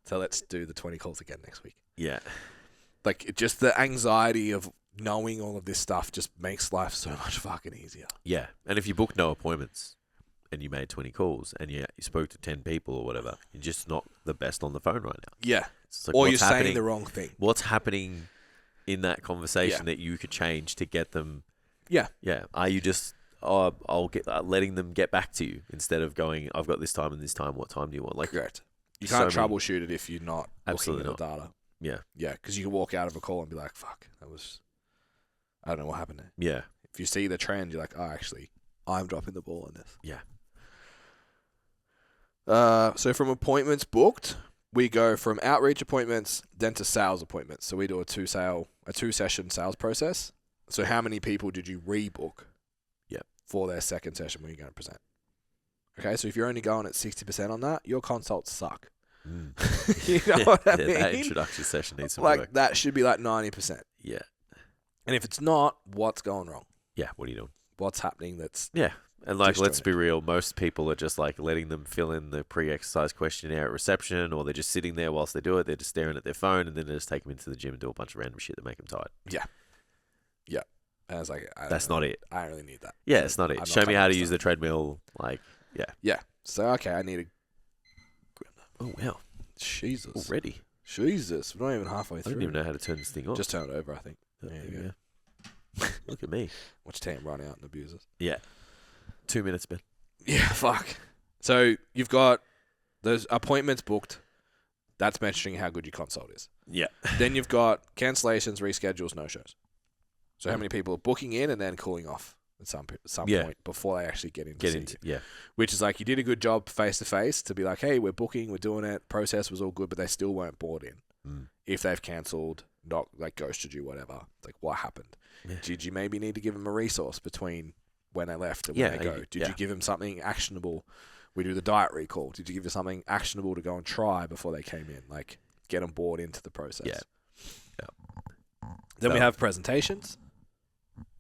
So let's do the 20 calls again next week. Yeah. Like, just the anxiety of knowing all of this stuff just makes life so much fucking easier. Yeah. And if you book no appointments and you made 20 calls and you spoke to 10 people or whatever, you're just not the best on the phone right now. Yeah. It's like, Or what's you're happening? saying the wrong thing. What's happening in that conversation that you could change to get them? Yeah. Yeah. Are you just, I'll get letting them get back to you instead of going, I've got this time and this time. What time do you want? Like, Correct. You so can't many- troubleshoot it if you're not Absolutely looking at the data. Yeah. Yeah, because you can walk out of a call and be like, fuck, that was, I don't know what happened there. Yeah. If you see the trend, you're like, oh, actually, I'm dropping the ball on this. Yeah. So from appointments booked, we go from outreach appointments then to sales appointments. So we do a 2-session sales process. So how many people did you rebook? Yep. For their second session when you're going to present? Okay, so if you're only going at 60% on that, your consults suck. You know what I mean? That introductory session needs some Like work. that should be like 90%. Yeah. And if it's not, what's going wrong? Yeah. What are you doing? What's happening that's Yeah. And like, let's disjointed? be real, most people are just like letting them fill in the pre-exercise questionnaire at reception, or they're just sitting there whilst they do it. They're just staring at their phone, and then they just take them into the gym and do a bunch of random shit that make them tired. And I was like, That's not it. I don't really need that. Yeah, it's not it. I'm not Show me how covering to use stuff. the treadmill. Like, Yeah. So okay, I need a oh wow, Jesus. already. Jesus, we're not even halfway I through. don't even know how to turn this thing on. Just turn it over, I think. There you go. Look at me. Watch Tam run out and abuse us. Yeah. 2 minutes, man. Yeah, fuck. So you've got those appointments booked. That's mentioning how good your consult is. Yeah. Then you've got cancellations, reschedules, no-shows. So how many people are booking in and then cooling off at some point before they actually get into see you. Yeah. Which is like you did a good job face-to-face to be like, hey, we're booking, we're doing it, process was all good, but they still weren't bought in. If they've cancelled, not like ghosted you, whatever, it's like what happened? Yeah. Did you maybe need to give them a resource between when they left and when they go? Did you give them something actionable? We do the diet recall. Did you give them something actionable to go and try before they came in? Like get them bought into the process. Yeah. Then we have presentations.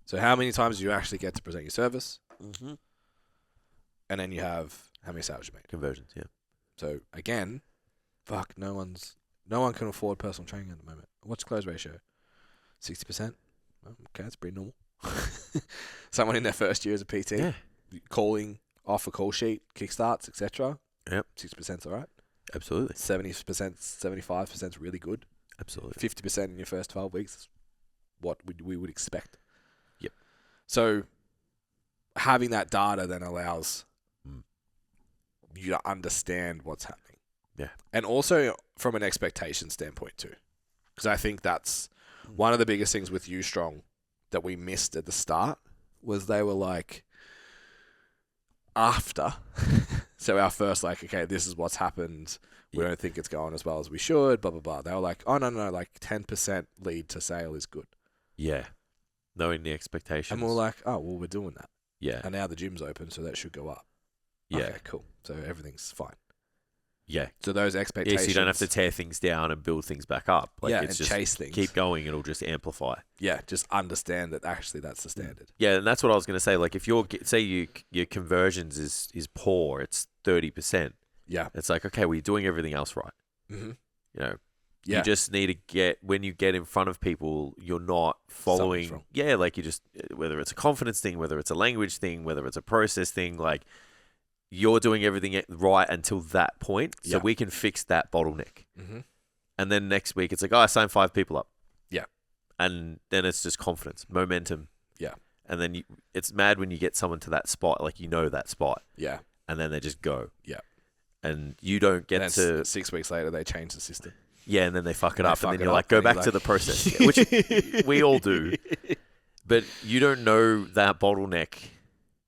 So how many times do you actually get to present your service? Mm-hmm. And then you have how many sales you made. Conversions, yeah. So again, fuck, no one can afford personal training at the moment. What's the close ratio? 60%? Oh, okay, that's pretty normal. Someone in their first year as a PT, Yeah. calling off a call sheet, kickstarts, etc. Yep. 60% is all right. Absolutely. 70%, 75% is really good. Absolutely. 50% in your first 12 weeks is what we would expect. Yep. So having that data then allows you to understand what's happening. Yeah. And also from an expectation standpoint too. Because I think that's one of the biggest things with UStrong that we missed at the start was they were like, after So our first, like, okay, this is what's happened. We don't think it's going as well as we should, blah, blah, blah. They were like, oh, no, like 10% lead to sale is good. Yeah. Knowing the expectations. And we're like, oh, well, we're doing that. Yeah. And now the gym's open, so that should go up. Yeah. Okay, cool. So everything's fine. Yeah. So those expectations. Yeah, so you don't have to tear things down and build things back up. Like, yeah, it's and just chase things. keep going. It'll just amplify. Yeah, just understand that actually that's the standard. Yeah, and that's what I was going to say. Like, if your conversions is poor, it's 30%. Yeah. It's like, okay, well, you're doing everything else right. Mm-hmm. You know, Yeah. you just need to when you get in front of people, you're not following. wrong. Yeah, like you just, whether it's a confidence thing, whether it's a language thing, whether it's a process thing, like you're doing everything right until that point. So Yeah. we can fix that bottleneck. Mm-hmm. And then next week, it's like, oh, I signed 5 people up. Yeah. And then it's just confidence, momentum. Yeah. And then it's mad when you get someone to that spot, like that spot. Yeah. And then they just go. Yeah. And you don't get And to 6 weeks later, they change the system. yeah, and then they fuck it They up, fuck and then it you're up, like, go and you're back to like- the process, which we all do. But you don't know that bottleneck.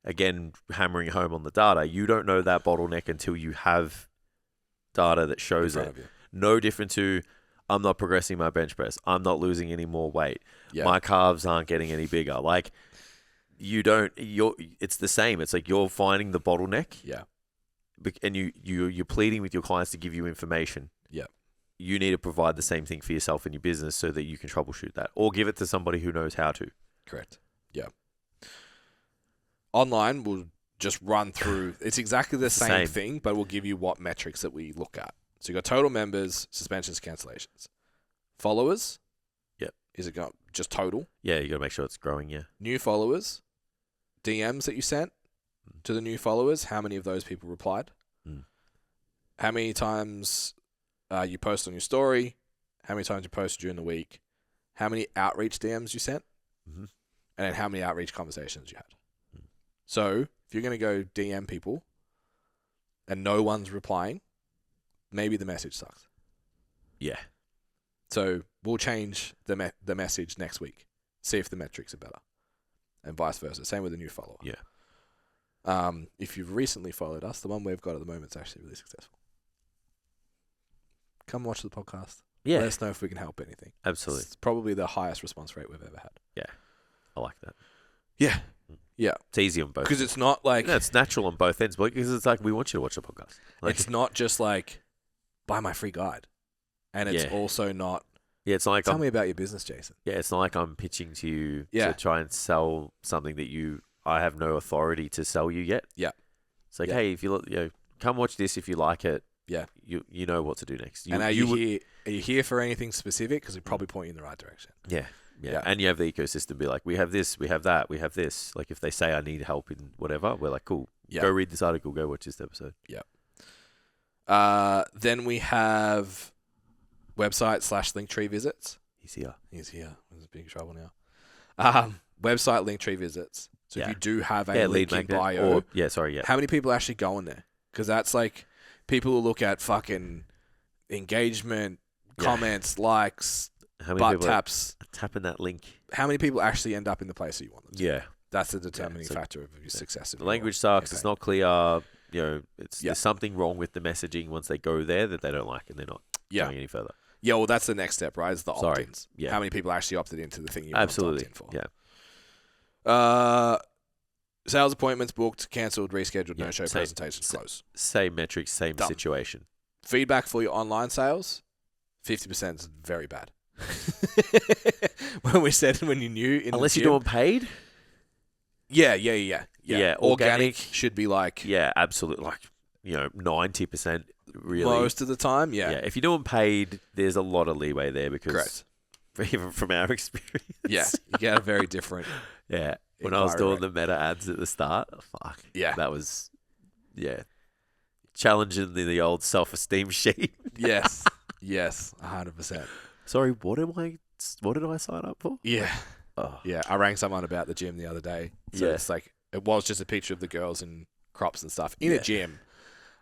Again, hammering home on the data, you don't know that bottleneck until you have data that In shows front it. of you. No different to, I'm not progressing my bench press. I'm not losing any more weight. Yeah. My calves aren't getting any bigger. Like, it's the same. It's like you're finding the bottleneck. Yeah. And you're pleading with your clients to give you information. Yeah. You need to provide the same thing for yourself in your business so that you can troubleshoot that, or give it to somebody who knows how to. Correct. Yeah. Online, we'll just run through. It's exactly the same thing, but we'll give you what metrics that we look at. So you got total members, suspensions, cancellations, followers. Yep. Is it just total? Yeah, you got to make sure it's growing. Yeah. New followers, DMs that you sent to the new followers. How many of those people replied? Mm. How many times you post on your story? How many times you posted during the week? How many outreach DMs you sent? Mm-hmm. And then how many outreach conversations you had. So if you're going to go DM people and no one's replying, maybe the message sucks. Yeah. So we'll change the message next week, see if the metrics are better, and vice versa. Same with a new follower. Yeah. If you've recently followed us, the one we've got at the moment is actually really successful. Come watch the podcast. Yeah. Let us know if we can help anything. Absolutely. It's probably the highest response rate we've ever had. Yeah. I like that. Yeah. Yeah. It's easy on both. Because it's not like... Yeah, it's natural on both ends, but because it's like, we want you to watch the podcast. Like, it's not just like, buy my free guide. And it's Yeah. also not, yeah, it's not like tell me about your business, Jason. yeah, it's not like I'm pitching to you Yeah. to try and sell something that I have no authority to sell you yet. Yeah. It's like, Yeah. hey, if you come watch this if you like it. Yeah. You know what to do next. And are you here for anything specific? Because we probably point you in the right direction. Yeah. Yeah. Yeah. And you have the ecosystem be like, we have this, we have that, we have this. Like, if they say I need help in whatever, we're like, cool. Yeah. Go read this article, go watch this episode. Then we have website / Linktree visits. He's here. He's here. He's in big trouble now. Website Linktree visits. So if Yeah. you do have a Yeah, link lead in magnet. bio, Or, yeah, sorry, yeah. how many people actually go in there? Because that's like people who look at fucking engagement, Yeah. comments, likes, How many butt people taps. are tapping that link? How many people actually end up in the place that you want them to? Yeah. That's the determining so- factor of your success. of The your language sucks. It's campaign. not clear. There's Yeah. something wrong with the messaging once they go there that they don't like, and they're not going any further. Yeah, well, that's the next step, right? Is the Sorry. opt-ins. Yeah. How many people actually opted into the thing you Absolutely. want to opt in for? Yeah. Sales appointments booked, cancelled, rescheduled, Yeah, no-show, same- presentations, close. Same metrics, same Done. situation. Feedback for your online sales, 50% is very bad. When we said when you're new in Unless the you're gym, doing paid. Yeah. Yeah, Organic organic. should be like Yeah, absolutely. Like 90% really. most of the time. Yeah. If you're doing paid, there's a lot of leeway there because Correct. even from our experience. Yeah. You get a very different. Yeah. When I was inquiry doing the meta ads at the start, fuck. Yeah. That was, challenging the old self-esteem sheet. Yes. 100%. Sorry, what did I sign up for? Yeah. Oh. Yeah. I rang someone about the gym the other day. So Yeah. it's like, it was just a picture of the girls in crops and stuff in a Yeah. gym.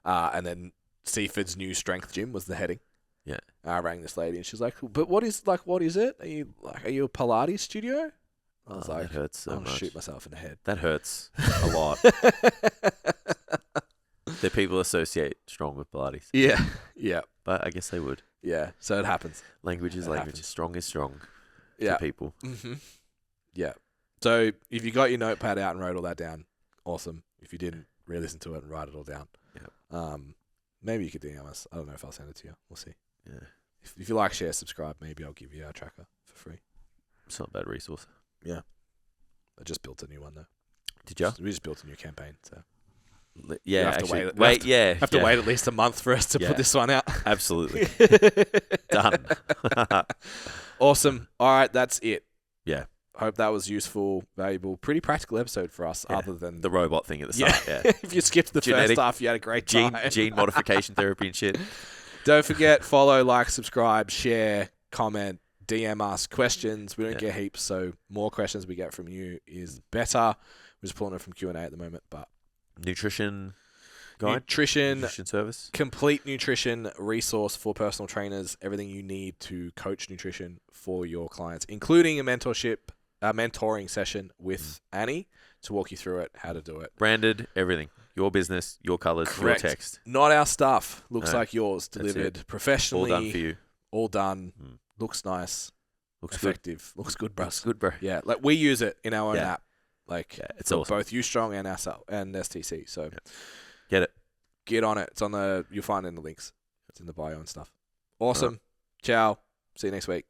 And then Seaford's new strength gym was the heading. Yeah. I rang this lady and she's like, but what is it? Are you a Pilates studio? I was like, that hurts so I'm going to much. shoot myself in the head. That hurts a lot. that people associate strong with Pilates. Yeah. Yeah. But I guess they would. Yeah. So it happens. Language is It language. happens. Strong is strong Yeah. to people. Mm-hmm. Yeah. So if you got your notepad out and wrote all that down, awesome. If you didn't, re-listen to it and write it all down. Yeah. Maybe you could DM us. I don't know if I'll send it to you. We'll see. Yeah. If you like, share, subscribe, maybe I'll give you our tracker for free. It's not a bad resource. Yeah. I just built a new one though. Did you? We just built a new campaign, so Yeah, have to actually. wait- have to yeah. wait at least a month for us to Yeah. put this one out. Absolutely. Done. Awesome. All right, that's it. Yeah. Hope that was useful, valuable, pretty practical episode for us. Yeah. Other than The robot thing at the start. Yeah. if you skipped the Genetic- first half, you had a great time. Gene modification therapy and shit. Don't forget, follow, like, subscribe, share, comment, DM us questions. We don't get heaps, so more questions we get from you is better. We're just pulling it from Q&A at the moment, but Nutrition guide. nutrition Service. complete nutrition resource for personal trainers. Everything you need to coach nutrition for your clients, including a mentoring session with Annie to walk you through it, how to do it. Branded, everything. Your business, your colours, Correct. your text. Not our stuff. Looks No, like yours. that's Delivered it. professionally. All done for you. All done. Mm. Looks nice. Looks good. Effective. Looks good, bro. Looks good, bro. Yeah, like we use it in our own Yeah. app. Like It's for awesome. both UStrong and ourselves and STC. So Get it. get on it. It's on you'll find it in the links. It's in the bio and stuff. Awesome. Ciao. See you next week.